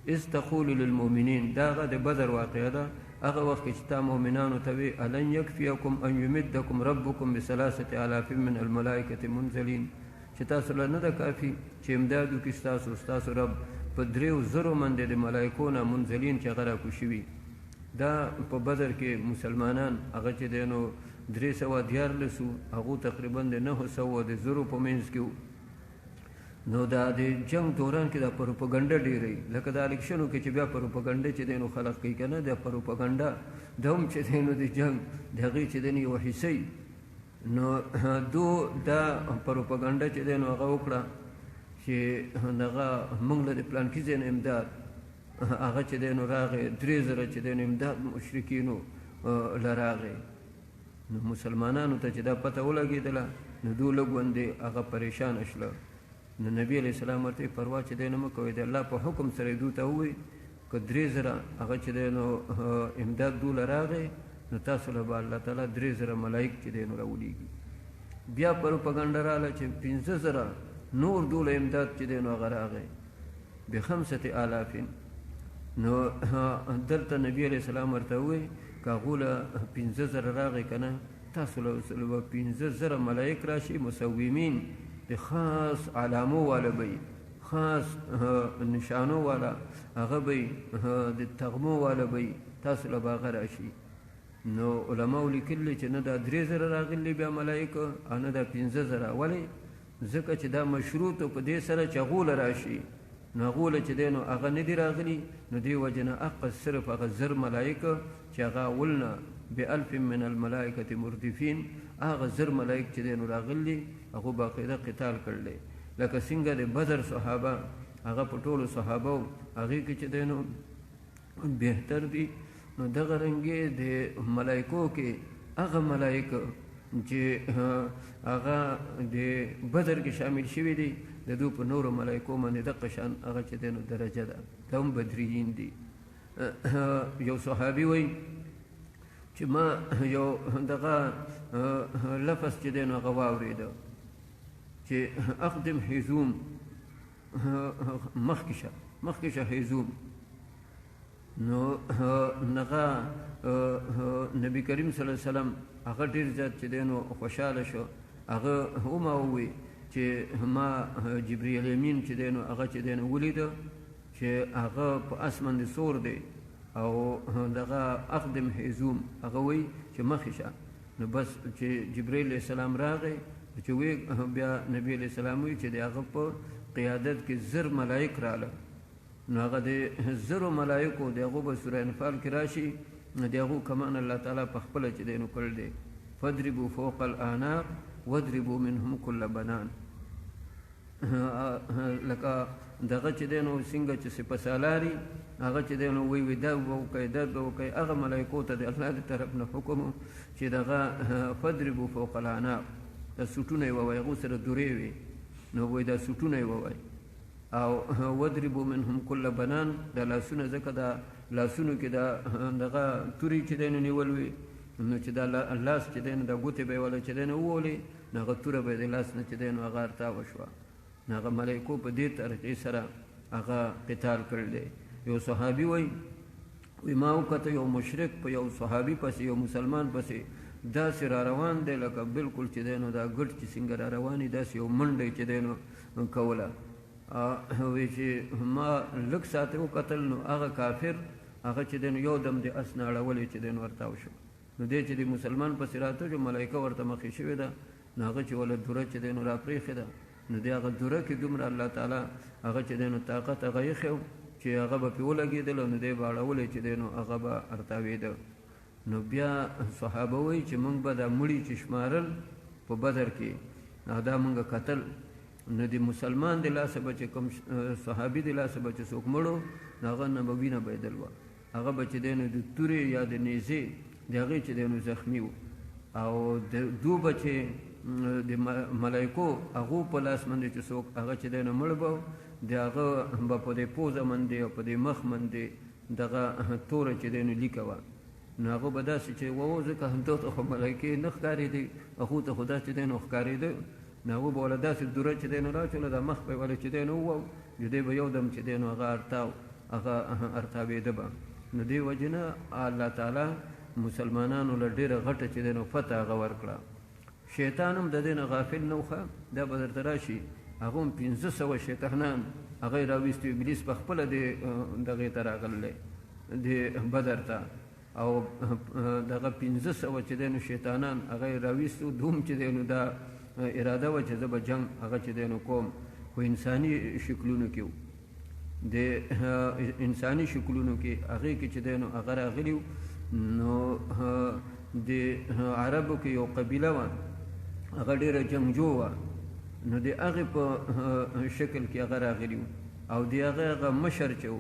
اذ تقول للمؤمنین، دا هغه د بدر واقعه ده، هغه وخت کې چې تا مؤمنانو ته وی الن یکفیکم ان یمدکم ربکم بثلاثه آلاف من الملائکة منزلین، چې تاسو له نه ده کافي چې امداد وکړي ستاسو رب په 3,000 باندې د ملایکو نه منزلین چې هغه راکوشوي. دا په بدر کې مسلمانان هغه چې دی نو 314 هغو تقریبا د 900 د زرو په منځ کې وو. نو دا د جنگ دوران کې دا پروپاګانډا ډېرې، لکه د الیکشنو کې چې بیا پروپاګانډا چې دی نو خلق کوي که نه، دا پروپاګانډا د هم چې دی نو د جنگ د هغې چې دی نو یوه حصه، نو دو دا پروپاګانډا چې دی نو هغه وکړه چې هغه موږ له د پلانکي ځای نه امداد، هغه چې دی نو راغی 3,000 چې دی نو امداد مشرکینو له راغی. نو مسلمانانو ته چې دا پته ولګېدله، نو دو لږ غوندې هغه پریشانه شله. نو نبی علیه السلام ورته پروا چې دی نه مه کوئ، د الله په حکم سره دو ته ووایي که 3,000 هغه چې دی نو امداد دو له راغی، نو تاسو له به الله تعالی 3,000 ملایک چې دی نو راولیږي. بیا پروپاګانډا راغله چې 15,000 نور دو له امداد چې دی نو هغه راغی ب5,000. نو دلته نبی علیه السلام ورته ووایي که هغو له 15,000 راغی که نه، تاسو له 15,000 ملایک راشي مسومین، د خاص علامو والا به، خاص نشانو والا هغه به، د تغمو والا به، تاسو له به هغه راشي. نو علماو لیکلي چې نه دا 3,000 راغلي بیا ملایکو، او نه دا 15,000. ولې؟ ځکه چې دا مشروط په دې سره چې هغو له راشي، نو هغو له چې دی نو هغه نه دي راغلي، نو دې وجې نه حق صرف هغه 1000 ملایکه چې هغه اولنا ب1000 من الملائکة مردفین، هغه 1000 ملایک چې دی نو راغلي، هغو باقاعده قتال کړلی. لکه څنګه د بدر صحابه هغه په ټولو صحابو هغې کې چې دی نو بهتر دي، نو دغه رنګې د ملایکو کې هغه ملایکه چې هغه د بدر کې شامل شوي دي، د دوی په نورو ملایکو باندې دغه شان هغه چې دی نو درجه ده، دا هم بدریین دي. یو صحابي وایي چې ما یو دغه لفظ چې دی نو هغه واورېده چې اقدم حزوم، مخکې شه حزوم. نو هغه نبی کریم صلی الله علیه وسلم هغه ډېر زیات چې دی نو خوشحاله شو، هغه هم ووایي چې ما جبرئیل امین چې دی نو هغه چې دی نو ولیده چې هغه په اسمان د سور دی او دغه اقدم هیزوم هغه وایي چې مخې شه نو بس چې جبرئیل علیه السلام راغی چې وی بیا نبی علیه السلام وایي چې د هغه په قیادت کې 1000 ملایک راله نو هغه د 1000 ملایکو د هغو به سوره انفال کې راشي د هغو کمان الله تعالی په خپله چې دی نو کړی دی فاضربوا فوق الاعناق واضربوا منهم كل بنان لکه دغه چې دی نو څنګه چې سپهسالاري هغه چې دی نو وی دا به وکړئ دا به وکړئ هغه ملایکو ته د الله د طرف نه حکم چې دغه فاضربوا فوق الاعناق دا سوټونه یې ووایي هغو سره درې وي نو وایي دا سوټونه یې ووایي او واضربوا منهم كل بنان دا لاسونه ځکه دا لاسونو کې دغه توري چې دی نو نیول وي نو چې دا لاس چې دی نو دا ګوتې به یې وله چې دی نو وولې نو هغه توره به یې د لاس نه چې دی نو هغه ارتاوه شوه نو هغه ملایکو په دې طریقې سره هغه قتال کړی دی یو صحابي وایي ما وکته یو مشرک په یو صحابي پسې یو مسلمان پسې داسې را روان دی لکه بلکل چې دی نو دا ګډ چې څنګه را روان دي داسې یو منډه چې دی نو کوله وایي چې ما لږ ساعت وکتل نو هغه کافر هغه چې دی نو یو دم د اس نه اړولی چې دی نو ورتاو شو نو دی چې د مسلمان پسې راته جو ملایکه ورته مخې شوې ده نو هغه چې وله دوره چې دی نو راپرېښې ده نو د هغه دوره کې دومره الله تعالی هغه چې دی نو طاقت هغه ایښی چې هغه به پرې ولګېدله نو دی به اړولی چې دی نو هغه به ارتاوېده نو بیا صحابه وایي چې موږ به دا مړي چې شمارل په بدر کې دا موږ کتل نو د مسلمان د لاسه به چې کوم صحابي د لاسه به چې څوک مړو نو هغه نه به وینه بهېدل وه هغه به چې دی نو د تورې یا د نیزې د هغې چې دی نو زخمي و او دو به چې د ملایکو هغو په لاس باندې چې څوک هغه چې دی نو مړ به د هغه به په دې پوزه باندې او په دې مخ باندې دغه توره چې دی نو لیکه وه نو هغه به داسې چې وو ځکه همدو ته خو ملایکې نه ښکارېدې هغو ته خو داسې دی نو ښکارېده نو هغه به وله داسې دوره چې دی نو راچوله دا مخ به یې وله چې دی نو ووو نو دی به یو دم چې دی نو هغه ارتاوېده به نو دې وجې نه الله تعالی مسلمانانو له ډېره غټه چې دی نو فتح هغه ورکړه شیطان هم د دې نه غافل نه وښه دا به درته راشي هغه هم 500 شیطانان هغه یې راویستي ابلیس په خپله دغې ته راغلی د بدر ته او دغه 500 چې دی نو شیطانان هغه یې راویستو دوم چې دی نو دا اراده وه چې زه به جنګ هغه چې دی نو کوم خو انساني شکلونو کې و د انساني شکلونو کې هغې کې چې دی نو هغه راغلي نو د عربو کې یو قبیله وه هغه ډېره جنګجو وه نو د هغې په شکل کې هغه راغلي وو او د هغه مشر چې و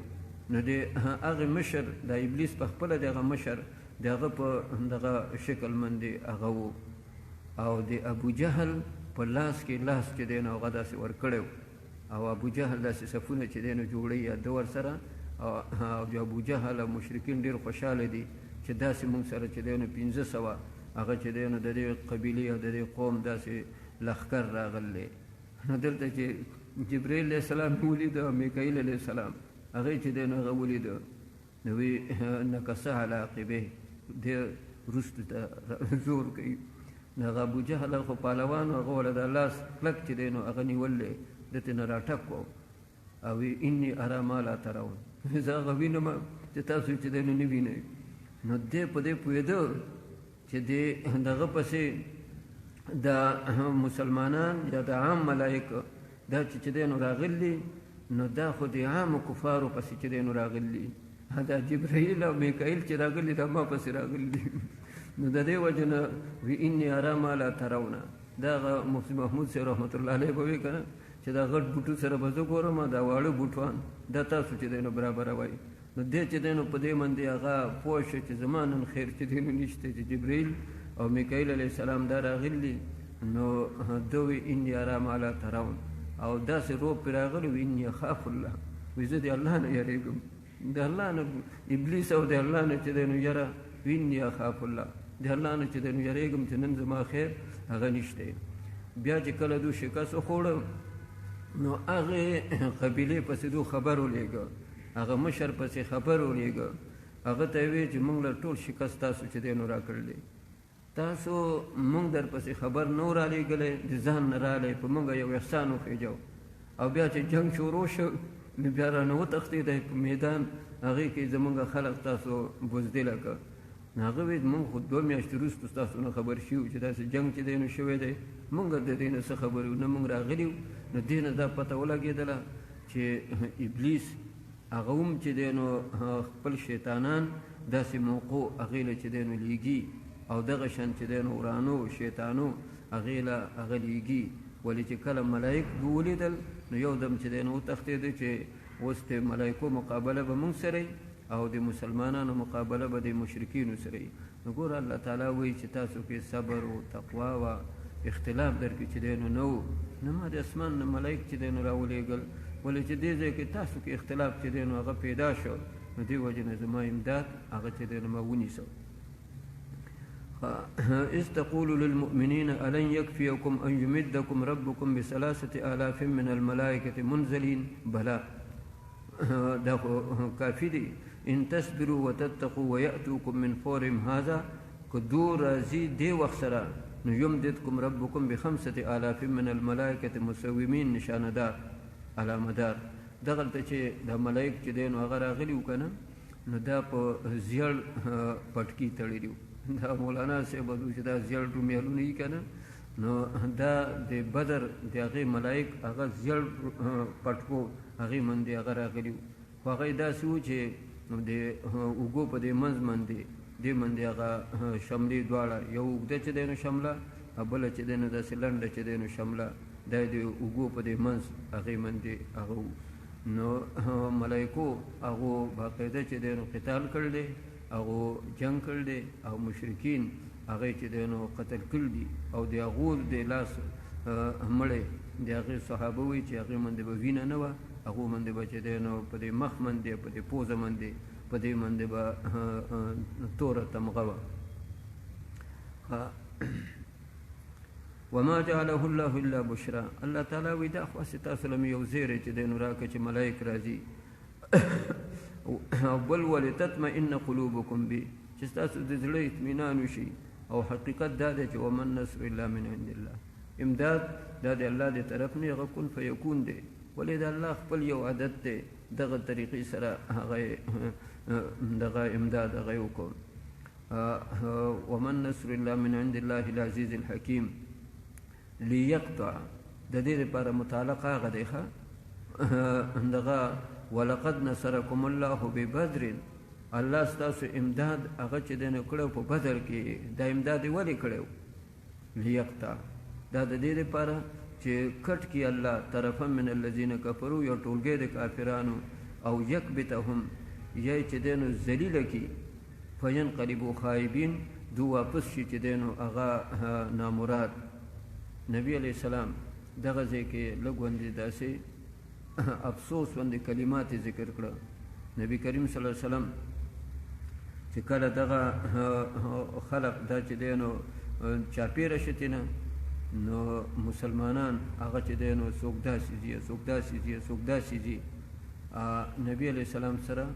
نو د هغې مشر د ابلیس په خپله د هغه مشر د هغه په دغه شکل باندې هغه و او د ابو جهل په لاس کې لاس چې دی نو هغه داسې ورکړی او ابو جهل داسې صفونه چې دی نو جوړوي یا ده ورسره او د ابو جهل او مشرکین ډېر خوشحاله دي چې داسې موږ سره چې دی نو 500 هغه چې دی نو د دې قبیلې او د دې قوم داسې لښکر راغلی نو دلته چې جبرائیل علیه السلام ولیده او میکایل علیه السلام هغې چې دی نو هغه ولیده نو وی نکسه علی عقبه دې وروستو ته زور کوي نو هغه ابو جهل خو پهلوان هغه وله د لاس کلک چې دی نو هغه نیولی دته نه راټک و او انی ارا ما لا ترون زه هغه وینم چې تاسو چې دی نو نه وینئ نو دی په دې پوهېده چې دی دغه پسې د مسلمانان یا د عام ملایکه دا چې دی نو راغلي نو دا خو د عامو کفارو پسې چې دی نو راغلي دا جبرائیل او میکایل چې راغلي دا ما پسې راغلي نو د دې وجه نه وی انی ارا ما لا ترون دا هغه مفتي محمود صاحب رحمت الله علیه به وایي که نه چې دا غټ بوټو سره به زه ګورم دا واړه بوټوان دا تاسو چې دی نو برابروئ نو دی چې دی نو په دې باندې هغه پوه شو چې زما نن خیر چې دی نو نشته چې جبرائیل او میکایل علیه السلام دا راغلي نو ده وی انی ارا ما لا ترون او داسې روب پرې راغلی وي انی اخاف الله وایي زه د الله نه یېرېږم د الله نه ابلیس او د الله نه چې دی نو یره انی اخاف الله د الله نه چې دی نو یېرېږم چې نن زما خیر هغه نشته بیا چې کله دو شکست وخوړه نو هغې قبیلې پسې دو خبر ولېږه هغه مشر پسې خبر ولېږه هغه ته یې ویې چې موږ له ټول شکست تاسو چې دی نو راکړلی تاسو مونږ در پسې خبر نو را لېږلی د ځان نه رالی په مونږ یو احسان وخېجو او بیا چې جنګ شروع شو نو بیا رانه وتښتېدی په میدان هغې کې زمونږ خلق تاسو بزدله کړ نو هغه ویل مونږ خو 2 میاشتې وروسته ستاسو نه خبر شوي چې داسې جنګ چې دی نو شوی دی مونږ د دې نه څه خبر یو نه مونږ راغلي وو نو دې نه دا پته ولګېدله چې ابلیس هغه هم چې دی نو خپل شیطانان داسې موقع هغې له چې دی نو لیږي او دغه شان چې دی نو ورانو شیطانو هغې له هغه لیږي ولې چې کله ملایک به ولیدل نو یو دم چې دی نو وتښتېده چې اوس د ملایکو مقابله به مونږ سره او د مسلمانانو مقابله به د مشرکینو سره نو ګوره الله تعالی وایي چې تاسو کې صبر او تقوا و اختلاف در کې چې دی نو نه و نو ما د اسمان نه ملایک چې دی نو راولېږل ولې چې دې ځای کې تاسو کې اختلاف چې دی نو هغه پیدا شو نو دې وجې نه زما امداد هغه چې دی نو ما ونیسو إذ تقول للمؤمنين ألن يكفيكم أن يمدكم ربكم ب3,000 من الملائكة منزلين بلى دا کافی دی ان تصبروا وتتقوا ويأتوكم من فورهم هذا کدو راځي دې وخت سره نو یمددکم ربکم ب5,000 من الملائکة مسومین نشاندار علامدار دغلته چې د ملائک چې دی نو هغه راغلي وو که نه نو دا په زیړ پټکي تړلي وو دا مولانا صاحب چې دا زیړ رومیالونه یي که نه نو دا د بدر د هغې ملائک هغه زیړ پټکو هغې باندې هغه راغلي وو خو هغه یې داسې وو چې د اوږو په دې منځ باندې دې باندې هغه شملې دواړه یو اوږده چې دی نو شمله او بله چې دی نو داسې لنډه چې دی نو شمله دا د اوږو په دې منځ هغې باندې هغه وو نو ملایکو هغو باقاعده چې دی نو قتال کړی دی هغو جنګ کړی دی او مشرکین هغې چې دی نو قتل کړي دي او د هغو د لاس مړی د هغې صحابه وایي چې هغې باندې به وینه نه وه هغو باندې به چې دی نو په دې مخ باندې په دې پوزه باندې په دې باندې به توره تمغه وه وما جعله الله الا بشرا الله تعالی وایي دا خو هسې تاسو له مې یو زیری چې دی نو راکړه چې ملایک راځي او بل ولتطمئن قلوبکم به چې ستاسو د زړه اطمینان وشي او حقیقت دا دی چې ومن نصر الا من عند الله امداد دا د الله د طرف نه هغه کن فیکون دی ولې د الله خپل یو عادت دی دغه طریقې سره هغه دغه امداد هغه وکړو ومن نصر الا من عند الله العزیز الحکیم لیقطع د دې لپاره متعلق هغه دی ښه دغه ولقد نصرکم الله ببدر الله ستاسو امداد هغه چې دی نو کړی په بدر کې دا امداد یې ولې کړی لیقطع دا د دې لپاره چې کټ کړي الله طرفا من الذین کفروا یو ټولګی د کافرانو او یکبتهم یا چې دی نو ذلیله کړي فینقلبوا خائبین دو واپس شي چې دی نو هغه نامراد نبی علیہ السلام دغه ځای کې لږ غوندې داسې افسوس باندې کلمات ذکر کړه نبی کریم صلی الله علیه وسلم چې کله دغه خلق دا چې دی نو چاپېره شتې نه نو مسلمانان هغه چې دی نو څوک داسې ځي څوک داسې ځي څوک داسې ځي نبی علیہ السلام سره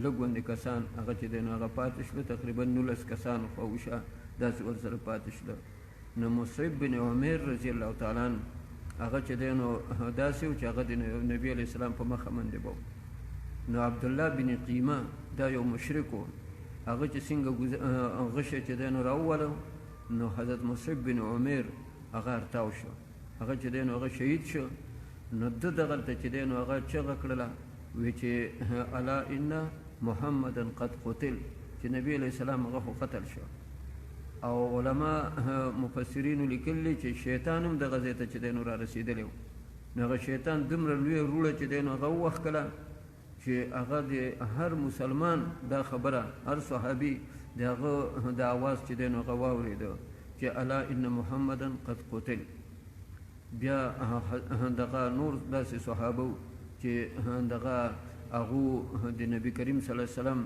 لږ غوندې کسان هغه چې دی نو هغه پاتې شله تقریبا 19 کسان خواوشه داسې ورسره پاتې شله نو مصعب بن عمیر رضی الله تعالی عنه هغه چې دی نو داسې و چې هغه د نبي علیه السلام په مخه باندې به نو عبدالله بن قیمه دا یو مشرک و هغه چې څنګه غشه چې دی نو راووله نو حضرت مصعب بن عمیر هغه ارتاو شو هغه چې دی نو هغه شهید شو نو ده دغلته چې دی نو هغه چغه کړله وی چې الا ان محمدا قد قتل چې نبی علیه السلام هغه خو قتل شو او علما مفسرینو لیکلي چې شیطان هم دغه ځای ته چې دی نو را رسېدلی و نو هغه شیطان دومره لویه روړه چې دی نو هغه ووښکله چې هغه د هر مسلمان دا خبره هر صحابي د هغه د اواز چې دی نو هغه واورېده چې الا ان محمدا قد قتل بیا دغه نور داسې صحابه و چې دغه هغو د نبي کریم صلی الله علیه وسلم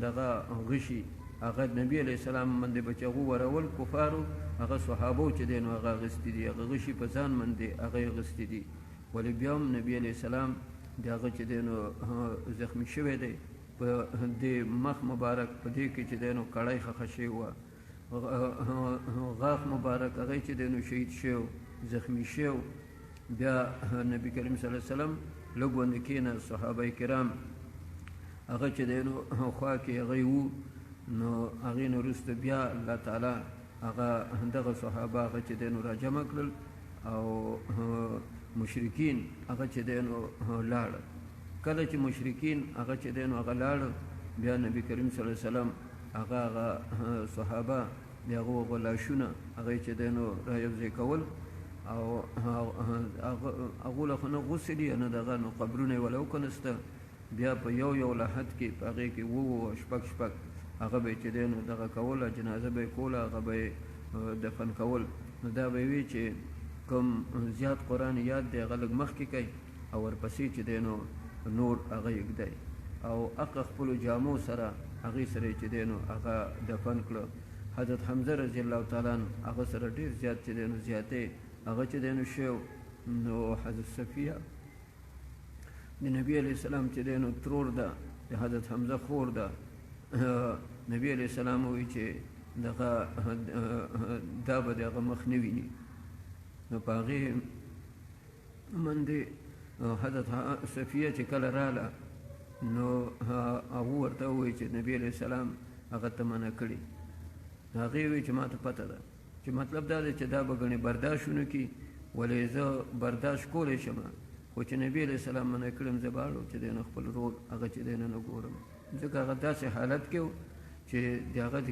دغه غشي هغه نبی علیه السلام باندې به چې هغو ورول کفارو هغه صحابو چې دی نو هغه اخیستي دي هغه غشي په ځان باندې هغه یې اخیستي دي ولې بیا هم نبی علیه السلام د هغه چې دی نو زخمي شوی دی په دې مخ مبارک په دې کې چې دی نو کړی ښخه شوې وه، غاښ مبارک هغه چې دی نو شهید شوی زخمی شوی. بیا نبی کریم صلی الله علیه وسلم لږ غوندې کېناست، صحابه کرام هغه چې دی نو خوا کې هغه وو، نو هغې نه وروسته بیا الله تعالی هغه دغه صحابه هغه چې دی نو راجمع کړل او مشرکین هغه چې دی نو لاړل. کله چې مشرکین هغه چې دی نو هغه لاړل، بیا نبی کریم صلی الله علیه وسلم هغه صحابه د هغو لاشونه هغه چې دی نو را یوځای کول او هغو له خو نه غسل یې نه دغه نو قبرونه یې وله وکنسته، بیا په یو لحد کې په هغې کې شپږ هغه به یې چې دی نو دغه کوله، جنازه به یې کوله، هغه به یې دفن کول. نو دا به یې وي چې کوم زیات قرآن یاد دی هغه لږ مخکې کوي او ورپسې چې دی نو نور هغه یږدی او هغه خپلو جامو سره هغې سره یې چې دی نو هغه دفن کړه. حضرت حمزه رضی الله تعالی عنه هغه سره ډېر زیات چې دی نو زیاتې هغه چې دی نو شو. نو حضرت صفیه د نبی علیه السلام چې دی نو ترور ده، د حضرت حمزه خور ده. نبی علیه السلام وایي چې دغه دا به د هغه مخ نه ویني. نو په هغې باندې حضرت صفیه چې کله راله نو هغه ورته ووایي چې نبی علیه السلام هغه ته منع کړي. هغې وایي چې ما ته پته ده چې مطلب دا دی چې دا به ګڼې برداشت ونه کړي، ولې زه برداشت کولی شم، خو چې نبی علیه السلام منع کړم زه به اړو چې دی نو خپل رول هغه چې دی نه ګورم، ځکه هغه داسې حالت کې و چې د هغه د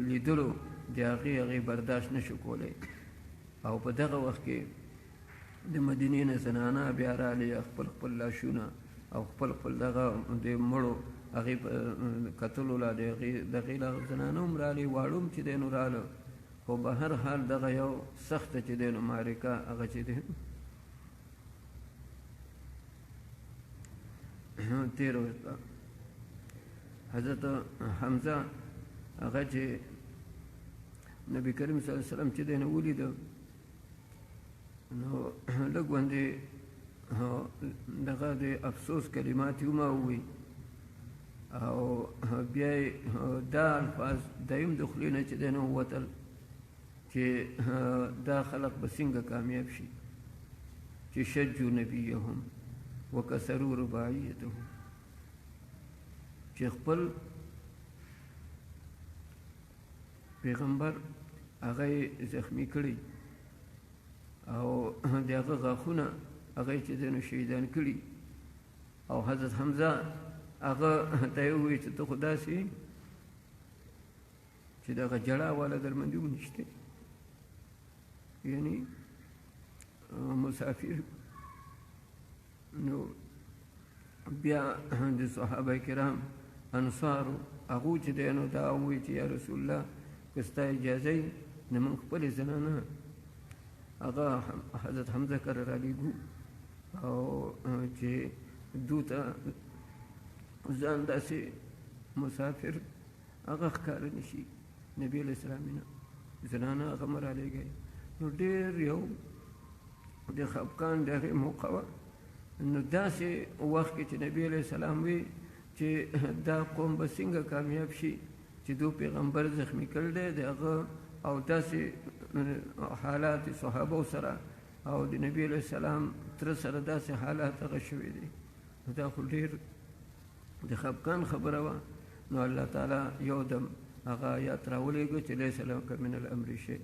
لیدلو د هغې برداشت نه شو کولی. او په دغه وخت کې د مدینې نه زنانه بیا رالې خپل لاشونه او خپل دغه د مړو هغې په کتلو لا د هغې لا زنانه هم رالې، واړه هم چې دی نو راله، خو به هر حال دغه یو سخته چې دی نو معرکه هغه چې دی تېره وشوه. حضرت حمزه هغه چې نبی کریم صلی الله علیه وسلم چې دی نو ولیده نو لږ غوندې دغه د افسوس کلمات یې هم ووایي او بیا یې دا الفاظ دایم د خولې نه چې دی نو ووتل چې دا خلق به څنګه کامیاب شي چې شجوا نبیهم وکسروا رباعیته، چې خپل پیغمبر هغه یې زخمی کړي او د هغه غاښونه هغه یې چې دی نو شهیدان کړي. او حضرت حمزه هغه ته یې ووایي چې ته خو داسې چې دغه جړه والا درمندي هم نشته، یعنی مسافر. نو بیا د صحابه کرام انصارو هغو چې دی نو دا ووایي چې یا رسول الله که ستا اجازه یي نو موږ خپلې زنانه هغه حضرت حمزه کره رالیږو او چې دو ته ځان داسې مسافر هغه ښکاره نه شي. نبي علیه السلام نه زنانه هغه مه رالیږئ. نو ډېر یو د خفګان د هغې موقع وه. نو داسې وخت کې چې نبی علیه السلام وی چې دا قوم به څنګه کامیاب شي چې دو پیغمبر زخمی کړی دی د هغه او داسې حالات صحابو سره او د نبی علیه السلام تره سره داسې حالات هغه شوي دي. نو دا خو ډېر د خفګان خبره وه. نو الله تعالی یو دم هغه آیات راولېږه چې لیس لک من الامر شی.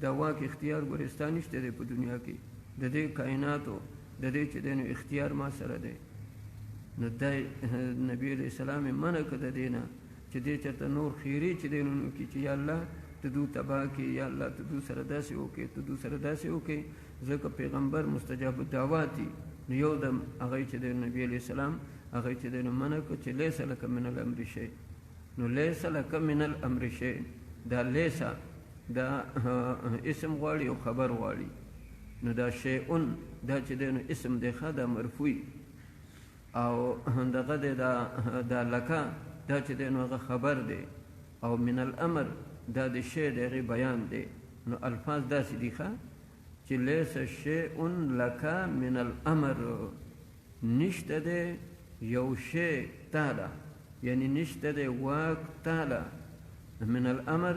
دا واک اختیار ګورستا نشته دی په دنیا کې، د دې کائناتو د دې چې دی نو اختیار ما سره دی. نو دا نبی علیه السلام یې منع کړه د دې نه چې دې چېرته نور خیرې چې دی نو وکړي چې یا الله ته دو تباه کړي، یا الله ته دو سره داسې وکړي، ته دو سره داسې وکړي، ځکه پیغمبر مستجاب الدعوات دي. نو یو دم هغه چې دی نبی علیه السلام هغه چې دی نو منع کړه چې لیس لک من الامر شی. نو لیس لک من الامر شی، دا لیسا دا اسم غواړي او خبر غواړي. نو دا شیئون دا چې دی نو اسم دی ښه دا مرفوع او دغه دی دا لکه دا چې دی نو هغه خبر دی او من الامر دا د شی د هغې بیان دی. نو الفاظ داسې دي ښه چې لیس شیئون لکه من الامر، نشته دی یو شی تا ده یعنی نشته دی واک تعالی من الامر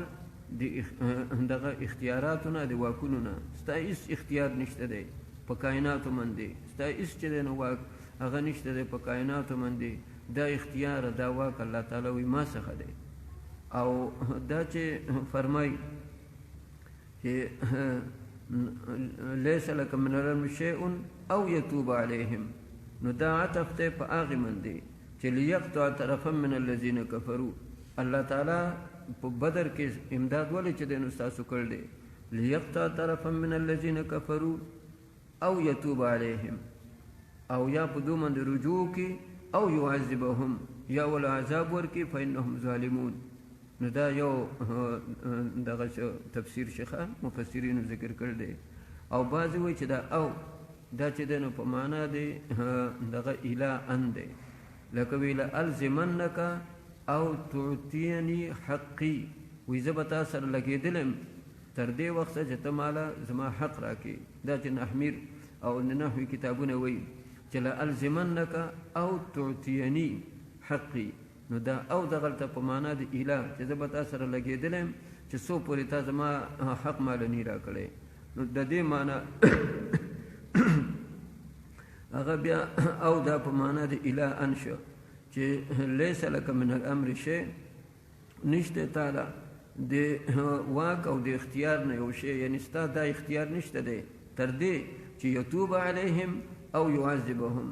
دغه اختیاراتونه د واکونو نه ستا هېڅ اختیار نشته دی په کائناتو باندې ستا هېڅ چې دی نو واک هغه نشته دی په کائناتو باندې دا اختیار دا واک الله تعالی وایي ما څخه دی او دا چې فرمایي چې لیس لک من الامر شیء او یتوب علیهم نو دا عطف دی په هغې باندې چې لیقطع طرفا من الذین کفروا الله تعالی په بدر کې امداد ولې چې دی نو ستاسو کړی دی لیقطع طرفا من الذین کفروا او یتوب علیهم او یا په دو باندې رجوع کې او یعذبهم یا ولا عذاب ورکړي فانهم ظالمون نو دا یو دغه تفسیر شیخه مفسرینو ذکر کړی دی او بعضې وایي چې دا او دا چې دی نو په معنا دی دغه اله ان دی لکه وی لالزمنک او تعطیني حقي وی زه به تا سره لګېدلم تر دې وخته چې ته ماله زما حق راکړې دا چې نحمیر او نحوي کتابونه وایي چې لالزمنک او تعطیني حقي نو دا او دغلته په معنا د اله چې زه به تا سره لګېدلم چې څو پورې تا زما حق ماله نه راکړی نو د دې معنا هغه بیا او دا په معنا د اله ان شو چې لیس لک من الامر شیء نشته تعالی د واک او د اختیار نه یو شی یعنی ستا دا اختیار نشته دی تر دې چې یتوب علیهم او یعذبهم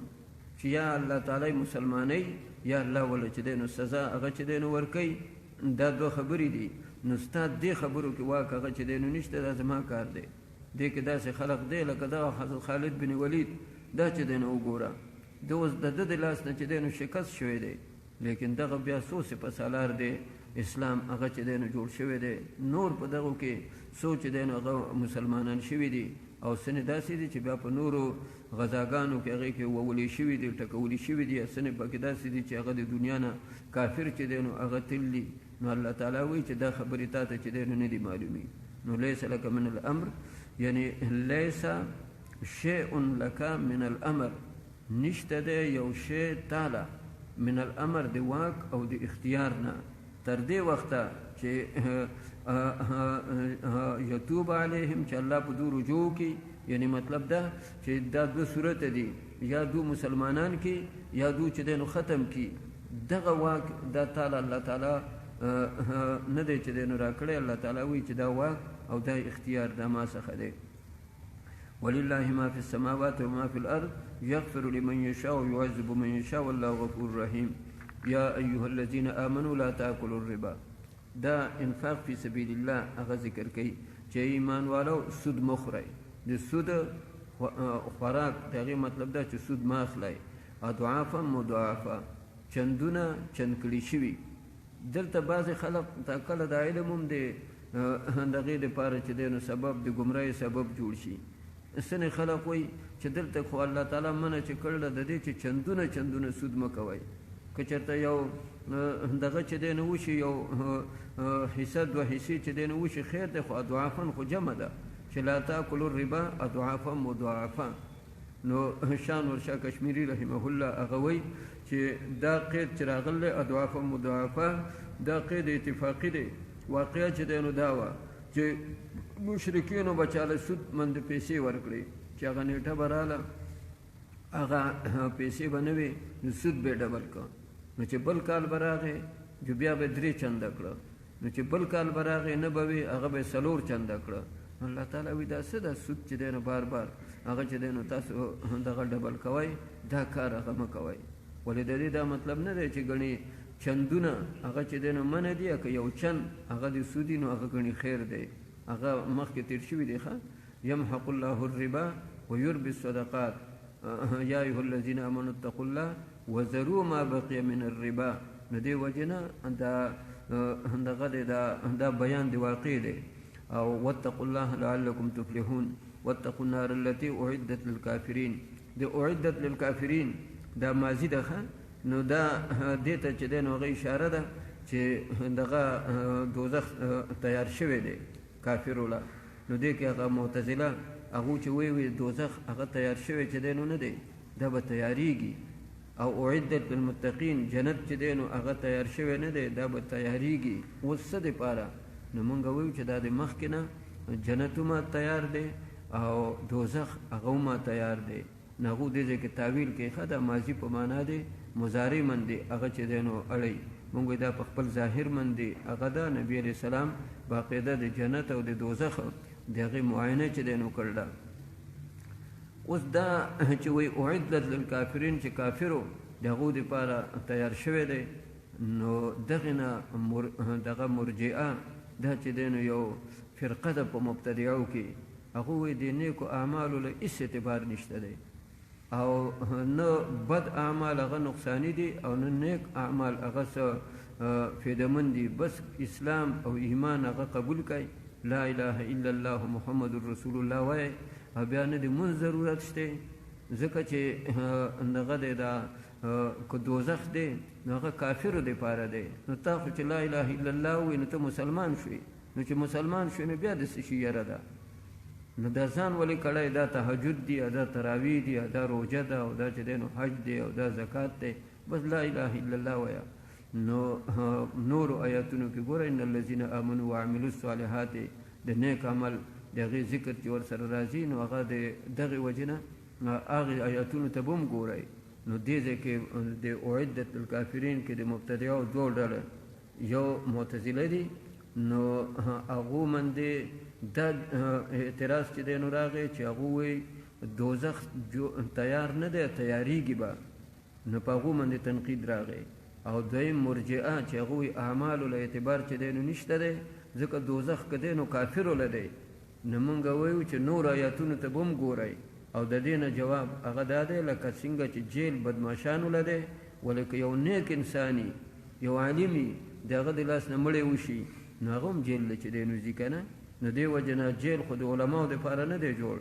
چې یا الله تعالی مسلمانی یا الله ولا چې دی نو سزا هغه چې دی نو ورکوي دا دوه خبرې دي نو ستا دې خبرو کې واک هغه چې دی نو نشته دا زما کار دی دې کې داسې خلق دی لکه دغه حضرت خالد بن ولید دا چې دی نو وګوره د اوس د ده د لاس نه چې دی نو شکست شوی دی لیکن دغه بیا څو سپه سالار دی اسلام هغه چې دی نو جوړ شوی دی نور په دغو کې څو چې دی نو هغه مسلمانان شوي دي او ځینې داسې دي چې بیا په نورو غذاګانو کې هغې کې وولې شوي دي ټکولي شوي دي ځینې پکې داسې دي چې هغه د دنیا نه کافر چې دی نو هغه تللي نو الله تعالی وایي چې دا خبرې تا ته چې دی نو نه دي معلومي نو لیس لک من الامر یعنی لیس شیء لک من الامر نشته دی یو شی تعالی من الامر د واک او د اختیار نه تر دې وخته چې یتوب علیهم چې الله په دو رجوع کی یعنی مطلب ده چې دا دو صورت دي یا دو مسلمانان کی یا دو چې دی نو ختم کی دغه واک دا تعالی الله تعالی نه دی چې دی نو راکړی الله تعالی وایي چې دا واک او دا اختیار دا ما څخه دی ولله ما في السماوات وما في الأرض يغفر لمن يشاء ويعذب من يشاء والله غفور رحيم يا أيها الذين آمنوا لا تأكلوا الربا دا انفاق في سبيل الله هغه ذکر کوي چې ایمان والو سود مخورئ د سود خوراک دغه مطلب دا چې سود ما اخلئ اضعافا مضاعفه چندونه چند کړي شوي دلته بعضې خلق تا کله د علم هم د دغې دپاره چې دی نو سبب د ګمراهۍ سبب جوړ شي ځینې خلق وایي چې دلته خو الله تعالی منع چې کړله د دې چې چندونه سود مه کوئ که چېرته یو دغه چې دی نو وشي یو حصه دوه حصې چې دی نو وشي خیر دی خو اضعافا خو جمع ده چې لا تاکلو الربا اضعافا مضاعفا نو شان ورشاه کشمیری رحمه الله هغه وایي چې دا قید چې راغلی اضعافا مضاعفه دا قید اتفاقي دی واقعه چې دی نو دا وه چې مشرکینو به چاله سود مند پیسې ورکړي چې هغه نیټه به راله هغه پیسې به نه وي نو سود به یې ډبل کړه نو چې بل کال به راغی جو بیا به 3 چنده کړه نو چې بل کال به راغی نه به وي هغه به 4 چنده کړه الله تعالی وایي دا څه ده سود چې دی نو بار هغه چې دی نو تاسو دغه ډبل کوئ دا کار هغه مه کوئ ولې د دې دا مطلب نه دی چې ګڼې چندونه هغه چې دی نو منع دي که یو چند هغه د سودي نو هغه ګڼې خیر دی هغه مخکې تیر شوي دی ښه یمحق الله الربا ویربي الصدقات یا ایها الذین آمنوا اتقوا الله وذروا ما بقي من الربا نو دې وجې نه دغه دی دا بیان دی واقع دی او واتقوا الله لعلكم تفلحون واتقوا النار التي اعدت للكافرين د اعدت للكافرين دا ماضي ده نو دا دې ته چې دی نو هغه اشاره ده چې دغه دوزخ تیار شوی دی کافرو له نو دې کې هغه معتزله هغه چې وی دوزخ هغه تیار شوی چې دی نو نه دی دا به تیاریږي او اعدت للمتقین جنت چې دی نو هغه تیار شوی نه دی دا به تیاریږي اوس څه دپاره نو مونږ وایو چې دا د مخکې نه جنت هم تیار دی او دوزخ هغه هم تیار دی نو هغو دې ځای کې تاویل کوي ښه دا ماضي په معنا دی مضارع من دی هغه چې دی نو اړی مونږ دا په خپل ظاهر من دی هغه دا نبي علیه السلام باقاعده د جنت او د دوزخ د هغې معاینه چې دی نو کړله اوس دا چې وایي اعدت للکافرین چې کافرو د هغو دپاره تیار شوی دی نو دغې نه دغه مرجعه دا چې دی نو یو فرقه ده په مبتدعو کې هغه وایي د نیکو اعمالو له هېڅ اعتبار نشته دی او نه بد اعمال هغه نقصانی دي او نه نیک اعمال هغه څه فایدهمند دي بس اسلام او ایمان هغه قبول کړئ لا اله الا الله محمد رسول الله وایي او بیا نه د مونځ ضرورت شته ځکه چې دغه دی دا که دوزخ دی نو هغه کافرو دپاره دی نو تا خو چې لا اله الا الله ووایي نو ته مسلمان شوې نو چې مسلمان شوې نو بیا د څه شي یره ده نو دا ځان ولې کړی دا تهجد دی دا تراویح دی دا روژه ده او دا چې دی نو حج دی او دا زکات دی بس لا اله الا الله وایه نو نورو آیاتونو کې ګوره ان الذین آمنوا وعملوا الصالحات د نیک عمل د هغې ذکر چې ورسره راځي نو هغه د دغې وجې نه هغې آیاتونو ته به هم ګورئ نو دې ځای کې د اعدت للکافرین کې د مبتدعو دوه ډله یو معتزله دي نو هغو باندې دا اعتراض چې دی نو راغی چې هغو وایي دوزخ تیار نه دی تیاریږي به نو په هغو باندې تنقید راغی او دویم مرجعه چې هغه وایي اعمالو له اعتبار چې دی نو نشته دی ځکه دوزخ که دی نو کافرو له دی نو مونږ وایو چې نور آیاتونو ته به هم ګورئ او د دې نه جواب هغه دا دی لکه څنګه چې جیل بدماشانو له دی ولکه یو نیک انساني یو عالمي د هغه د لاس نه مړی وشي نو هغه هم جیل له چې دی نو ځي که نه نو دې وجه نه جیل خو د علماو دپاره نه دی جوړ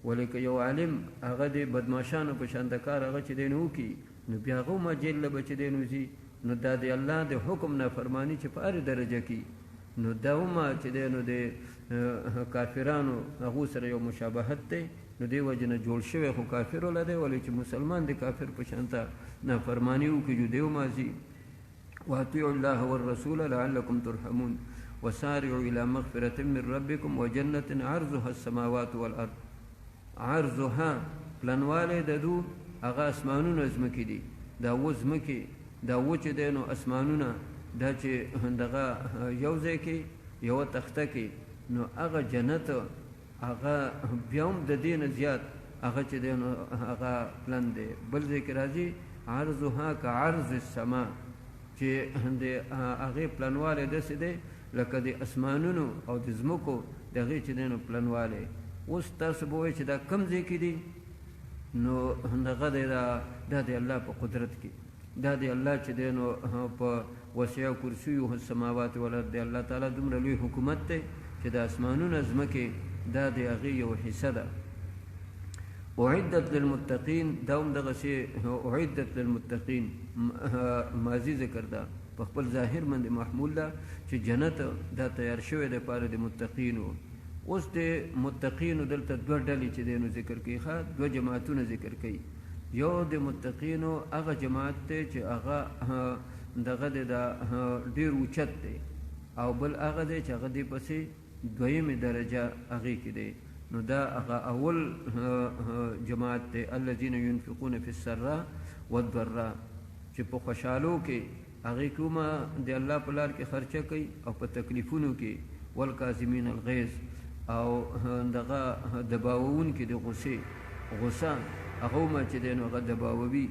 ولکه یو عالم هغه د بدماشانو په شانته کار هغه چې دی نو وکړي نو بیا هغه هم جیل له به چې دی نو ځي نو دا د الله د حکم نافرمانی چې په هر درجه کې نو دا هم چې دی نو د کافرانو هغو سره یو مشابهت دی نو دې وجه نه جوړ شوی خو کافرو له دی ولې چې مسلمان د کافر په شانته نافرماني وکړي جو دی ومازي واطیعوا الله والرسول لعلکم ترحمون وسارعوا الى مغفرة من ربكم وجنة عرضها السماوات والارض عرضها پلنواله د دو هغه اسمانونه ځمکې دي دا اووه ځمکې دا اووه چې دی نو اسمانونه دا چې دغه یو ځای کې یوه تخته کې نو هغه جنت هغه بیا هم د دې نه زیات هغه چې دی نو هغه پلن دی بل ځای کې راځي عرضها که عرض السما چې د هغې پلنوالی داسې دی لکه د اسمانونو او د ځمکو د هغې چې دی نو پلنوالی اوس تاسو به وایئ چې دا کوم ځای کې دي نو دغه دی دا د الله په قدرت کې دا د الله چې دی نو په وسع کرسیه السماوات والارض دی الله تعالی دومره لوی حکومت دی چې د اسمانونه ځمکې دا د هغې یو حصه ده اعدت للمتقین دا هم دغسې اعدت للمتقین ماضي ذکر ده په خپل ظاهر باندې محمول ده چې جنت دا تیار شوی دی پاره د متقینو اوس د متقینو دلته دوه ډلې چې دی نو ذکر کوي ښه دوه جماعتونه ذکر کوي یو د متقینو هغه جماعت دی چې هغه دغه دی دا ډېر اوچت دی او بل هغه دی چې هغه دی پسې دویمې درجه هغې کې دی نو دا هغه اول جماعت دی الذین ینفقون فی السراء والضراء چې په خوشحالو کې هغې کې هم د الله په لار کې خرچه کوي او په تکلیفونو کې والکاظمین الغیظ او دغه دباوونکي د غصه هغه هم چې دی نو هغه دباووي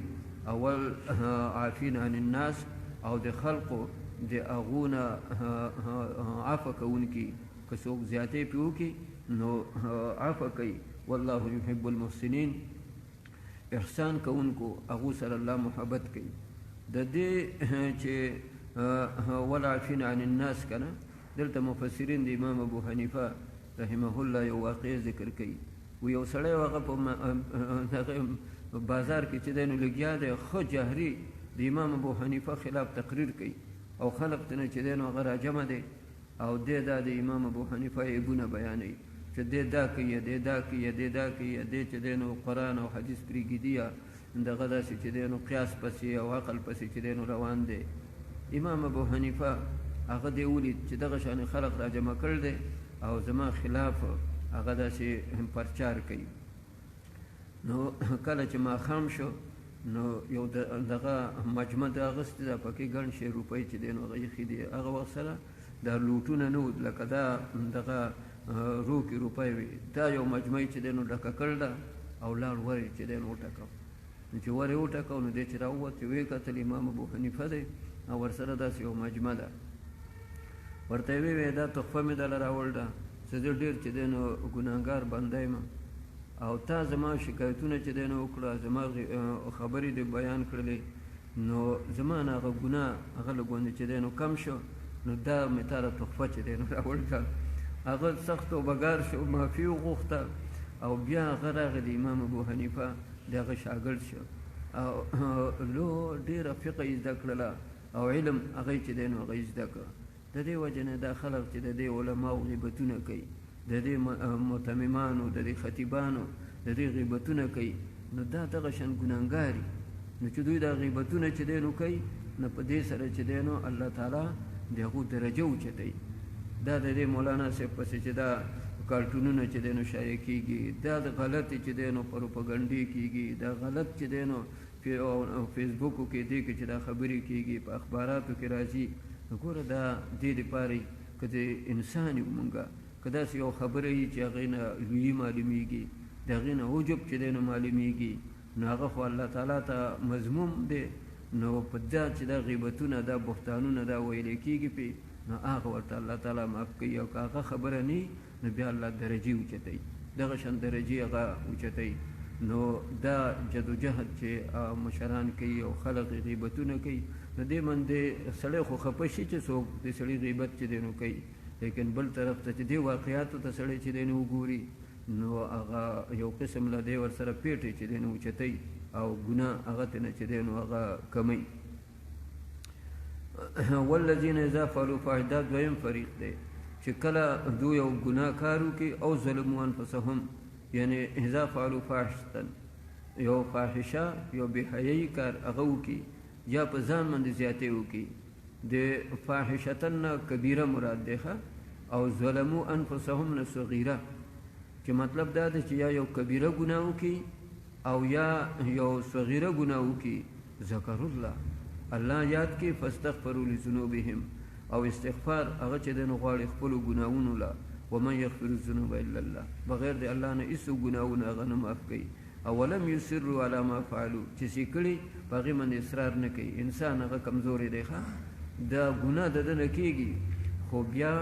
اول عافین عن الناس او د خلقو د هغو نه عفه کوونکي که څوک زیاتې پرې وکړي نو عفه کوي والله یحب المحسنین احسان کوونکو هغو سره الله محبت کوي د دې چې والعافین عن الناس که نه دلته مفسرین د امام ابو حنیفه رحمه الله یو واقع ذکر کوي و یو سړی هغه په بازار کې چې دی نو لګیا دی ښه جهري د امام ابو حنیفه خلاف تقریر کوي او خلق ته نه چې دی نو هغه راجمع دی او دی دا د امام ابو حنیفه عیبونه بیانوي چې دی دا کوي دی دا کوي دی دا کوي دی چې دی نو قرآن او حدیث پرېږدي یا دغه داسې چې دی نو قیاس پسې او عقل پسې چې دی نو روان دی. امام ابو حنیفه هغه دی ولید چې دغه شان خلق را جمع کړل دی او زما خلاف هغه داسې پرچار کوي. نو کله چې ماښام شو نو یو دغه مجمع د اغوستې ده پکې ګڼ شی روپۍ چې دی نو هغه ایښي دي. هغه وخت سره دا لوټونه نه وو لکه دا دغه روکې روپۍ وي. دا یو مجمع چې دی نو ډکه کړ ده او لاړ ورې چې دی نو وټکو. نو چې ورې وټکو نو دی چې راووت چې ویې کتل امام ابو حنیفه دی او ورسره داسې یو مجمع ده. ورته یې ویې دا تحفه مې دله راوړ ده چې زه ډېر چې دی نو ګناهګار بنده یم او تا زما شکایتونه چې دی نو وکړه زما خبرې دې بیان کړلې نو زما نه هغه ګناه هغه لږ غوندې چې دی نو کم شو نو دا مې تا له تحفه چې دی نو راوړ کړه. هغه سخت توبهګار شو معافي وغوښته او بیا هغه راغی د امام ابو حنیفه د هغه شاګرد شو او لو ډېره فقه یې زده کړله او علم هغه چې دی نو هغه یې زده کړه. د دې وجه نه دا خلک چې د دې علماو غیبتونه کوي د دې متممانو د دې خطیبانو د دې غیبتونه کوي نو دا دغه شان ګناهګاري. نو چې دوی دا غیبتونه چې دی نو کوي نو په دې سره چې دی نو الله تعالی د هغو درجه اوچتوي. دا د دې مولانا صاحب پسې چې دا کارټونونه چې دی نو شایع کېږي دا د غلطې چې دی نو پروپاګنډې کېږي دا غلط چې دی نو فیسبوکو کې دی کې چې دا خبرې کېږي په اخباراتو کې راځي. نو ګوره دا دې دپارې که د انسان یو مونږه که داسې یو خبره وي چې هغې نه لویي معلومیږي د هغې نه عجب چې دی نو معلومیږي نو هغه خو الله تعالی ته مضموم دی. نو په دا چې دا غیبتونه دا بهتانونه دا ویلی کېږي پې نو هغه ورته الله تعالی معاف کوي او که هغه خبره نه نو بیا الله درجې اوچتوي دغه شان درجې هغه اوچتوي. نو دا جدوجهد چې مشران کوي او خلق غیبتونه کوي نو دې باندې سړی خو خفه شي چې څوک د سړي غیبت چې دی نو کوي لیکن بل طرف ته چې دې واقعاتو ته سړی چې دی نو وګوري نو هغه یو قسم له دی ورسره پیټې چې دی نو اوچتوي او ګناه هغه ته نه چې دی نو هغه کمی. والذین اذا فعلوا فاحشه دویم فریق دی چې کله دوی یو ګناه کار وکړي او ظلموا انفسهم یعنی اذا فعلوا فاحشة یو فاحشه یو بېحیایي کار هغه وکړي یا په ځان باندې زیاتې وکړي د فاحشتن نه کبیره مراد دی او ظلموا انفسهم نه صغیره چې مطلب دا دی چې یا یو کبیره ګناه وکړي او یا یو صغیره ګناه وکړي ذکر الله یاد کړي فاستغفروا لذنوبهم او استغفار هغه چې دی نو غواړي خپلو ګناهونو له ومن یغفر الذنوب الا الله بغیر د الله نه هېڅ ګناهونه هغه نه معاف کوي. اولم یصروا علی ما فعلوا چې څه کړي په هغې باندې اصرار نه کوي. انسان هغه کمزوری دی دا ګناه د ده نه کېږي خو بیا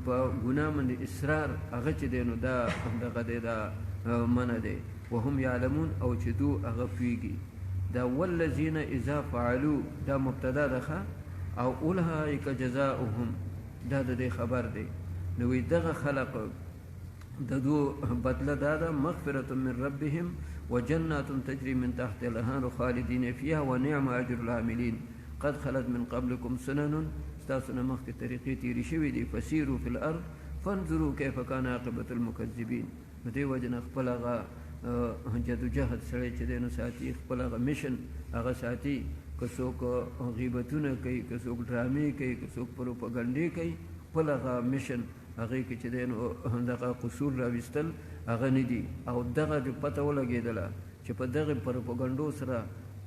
په ګناه باندې اصرار هغه چې دی نو دا دغه دی دا منع دی. وهم یعلمون او چې دو هغه پوهېږي. دا والذین اذا فعلوا دا مبتدا ده او اولئک جزاؤهم دا د دې خبر دی. نو وی دغه خلق د دو بدله دا ده مغفرة من ربهم وجنات تجري من تحت الانهار خالدین فيها ونعم اجر العاملین قد خلت من قبلكم سنن ستاسو نه مخکې طریقې تېرې شوي دي فسیروا فی الارض فانظروا کیف کان عاقبة المکذبین. نو دې وجه نه خپل هغه جدوجهد سړی چې دی نو ساتي خپل هغه میشن هغه ساتي. که څوک غیبتونه کوي که څوک ډرامې کوي که څوک پروپاګنډې کوي خپل هغه میشن هغې کې چې دی نو دغه قصور راویستل هغه نه دي او دغه پته ولګېدله چې په دغې پروپاګنډو سره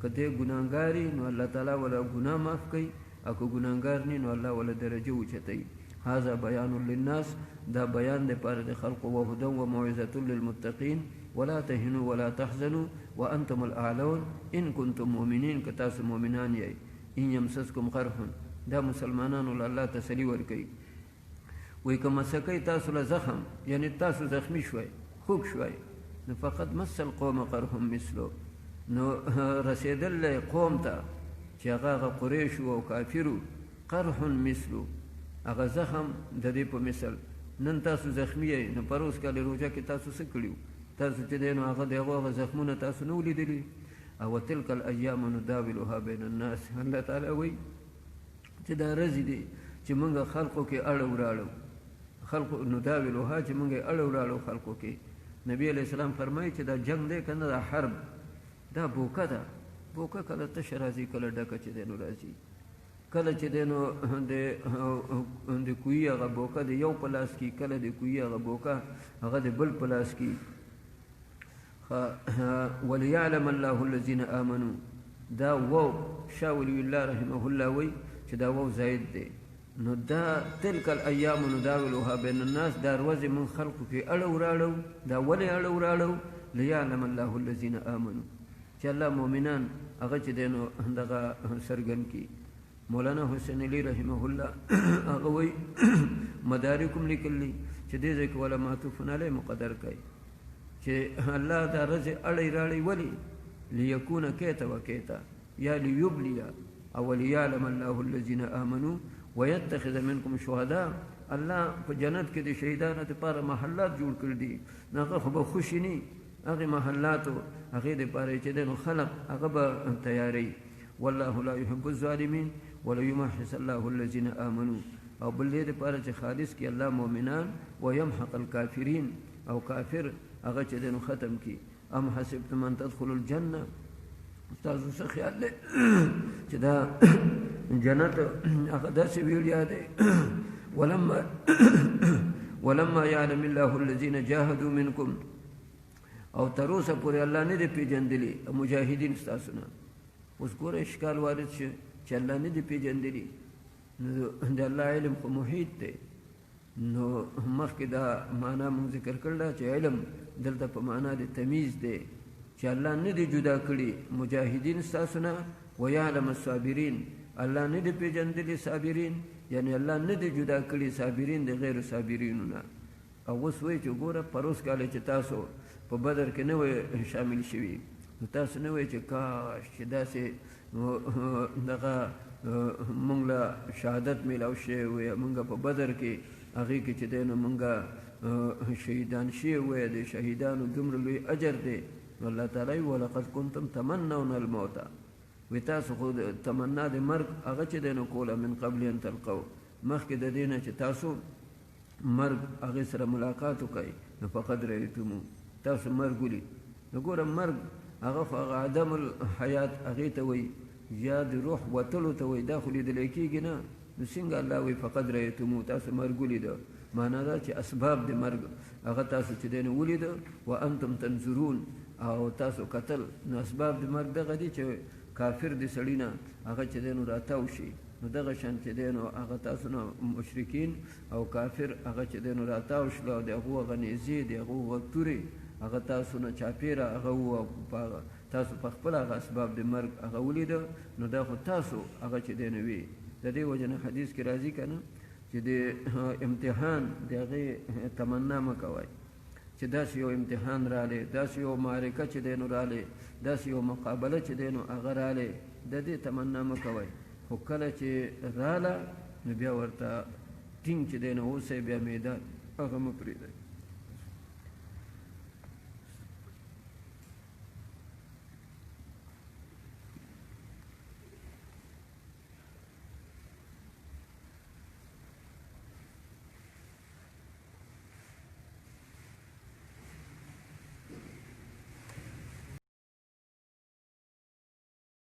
که دی ګناهګار نو الله تعالی وله ګناه معاف کوي او که ګناهګار نه نو الله وله درجه اوچتوي. هذا بیان للناس دا بیان د پاره د خلقو وهدى وموعظة للمتقین ولا تهنوا ولا تحزنوا وانتم الاعلون ان کنتم مؤمنین که تاسو مؤمنان یئ. ان یمسسکم قرح دا مسلمانانو له الله تسلي ورکوي. وی که مسه کوي تاسو له زخم یعنی تاسو زخمی شوئ خوږ شوئ نو فقط مس القوم قرح مثلو نو رسېدل قوم ته چې هغه قریشو او کافرو قرح مثلو هغه زخم د دې په مثل. نن تاسو زخمی یئ نو پروس کال روژه کې تاسو څه کړي تاسو چې دی نو هغه د هغه زخمونه تاسو نه ولیدلي. او تلک الایام نداولها بین الناس الله تعالی وایي چې دا ورځې دي چې موږ خلقو کې اړو راړو خلقو نداولها چې موږ اړو راړو خلقو کې. نبی علیہ السلام فرمایي چې دا جنگ دی که نه دا حرب دا بوکه ده. بوکه کله تشه راځي کله ډکه چې دی نو راځي. کله چې دی نو د کوهي هغه بوکه د یو په لاس کې، کله د کوهي هغه بوکه هغه د بل په لاس کې. وليعلم الله الذين آمنوا، دا وو شاه ولی الله رحمه الله وی چې دا وو زائد دی. نو دا تلک الایام نداولها بین الناس، دا ورځې من خلقو کې اړو راړو. دا ولې اړو راړو؟ لیعلم الله الذين آمنوا، چې الله مؤمنان هغه چې دی نو دغه څرګند کړي. مولانا حسین علی رحمه الله هغه وی مدارکم لیکلی چې دې ځای کې ولا معطوفن علی مقدر کوي چې الله دا ورځې اړی راړی ولې؟ لیکون کیتا و کیتا یا لیبلیا او لیعلم الله الذين آمنوا ويتخذ منكم شهداء. الله په جنت کې د شهیدانو لپاره محلات جوړ کړي دي. هغه خو به خوشي نه، هغه محلاتو هغه د پاره چې د خلق هغه به تیاری. والله لا يحب الظالمين ولا يمحص الله الذين آمنوا، او بل دې لپاره چې خالص کې الله مؤمنان ويمحق الكافرين، او کافر هغه چې د ختم کی. ام حسبتم ان تدخلوا الجنه، تاسو څه خیال دی چې دا جنت هغه داسې ویلیا دی؟ ولما يعلم الله الذين جاهدوا منكم، او تر اوسه پورې الله نه دی پیژندلی مجاهدین ستاسو نه. اوس ګوره اشکال وارد شو چې الله نه دی پیژندلی، نو د الله علم خو محیط دی. نو مخکې دا معنا مونږ ذکر کړل چې علم دلته په معنا د تمیز دی، چې الله نه دی جدا کړي مجاهدین ستاسو نه. ویعلم الصابرین، الله نه دی پیژندلی صابرین، یعنی الله نه دی جدا کړي صابرین د غیر صابرینو نه. او اوس وایي چې ګوره پروس کاله چې تاسو په بدر کې نه وای شامل شوي، نو تاسو نه وایي چې کاش چې داسې دغه مونږ له شهادت میلاو شوی وای، مونږ په بدر کې هغې کې چې دی نو مونږ شهیدان شوي وای، د شهیدانو دومره لوی اجر دی. نو الله تعالی وایي ولقد کنتم تمنون الموت، وی تاسو خو تمنا د مرګ هغه چې دی نو کوله من قبل ان تلقوا، مخکې د دې نه چې تاسو مرګ هغې سره ملاقات وکئ. نو فقد رأیتموه، تاسو مرګ ولید. نو ګوره مرګ هغه خو هغه عدم الحیات هغې ته وایي، یا د روح وتلو ته وایي. دا خو لیدلی کېږي نه. نو څنګه الله وایي فقد رأیتموه، تاسو مرګ ولیده؟ معنا دا چې اسباب د مرګ هغه تاسو چې دی نو ولیده. وانتم تنظرون، او تاسو کتل. نو اسباب د مرګ دغه دي چې کافر د سړي نه هغه چې دی نو راتاو شي. نو دغه شان چې دی نو هغه تاسو نه مشرکین او کافر هغه چې دی نو راتاو شول، او د هغو هغه نیزې د هغو هغه تورې هغه تاسو نه چاپېره هغه وه، تاسو په خپل هغه اسباب د مرګ هغه ولیده. نو دا خو تاسو هغه چې دی نو وي. د دې وجه نه حدیث کې راځي که نه چې د امتحان د هغې تمنا مه کوئ چې داسې یو امتحان رالی، داسې یو معرکه چې دی نو رالی، داسې یو مقابله چې دی نو هغه رالی، د دې تمنا مه کوئ. خو کله چې راله نو بیا ورته ټینګ چې دی نو اوسئ، بیا میدان هغه مه پرېږدئ.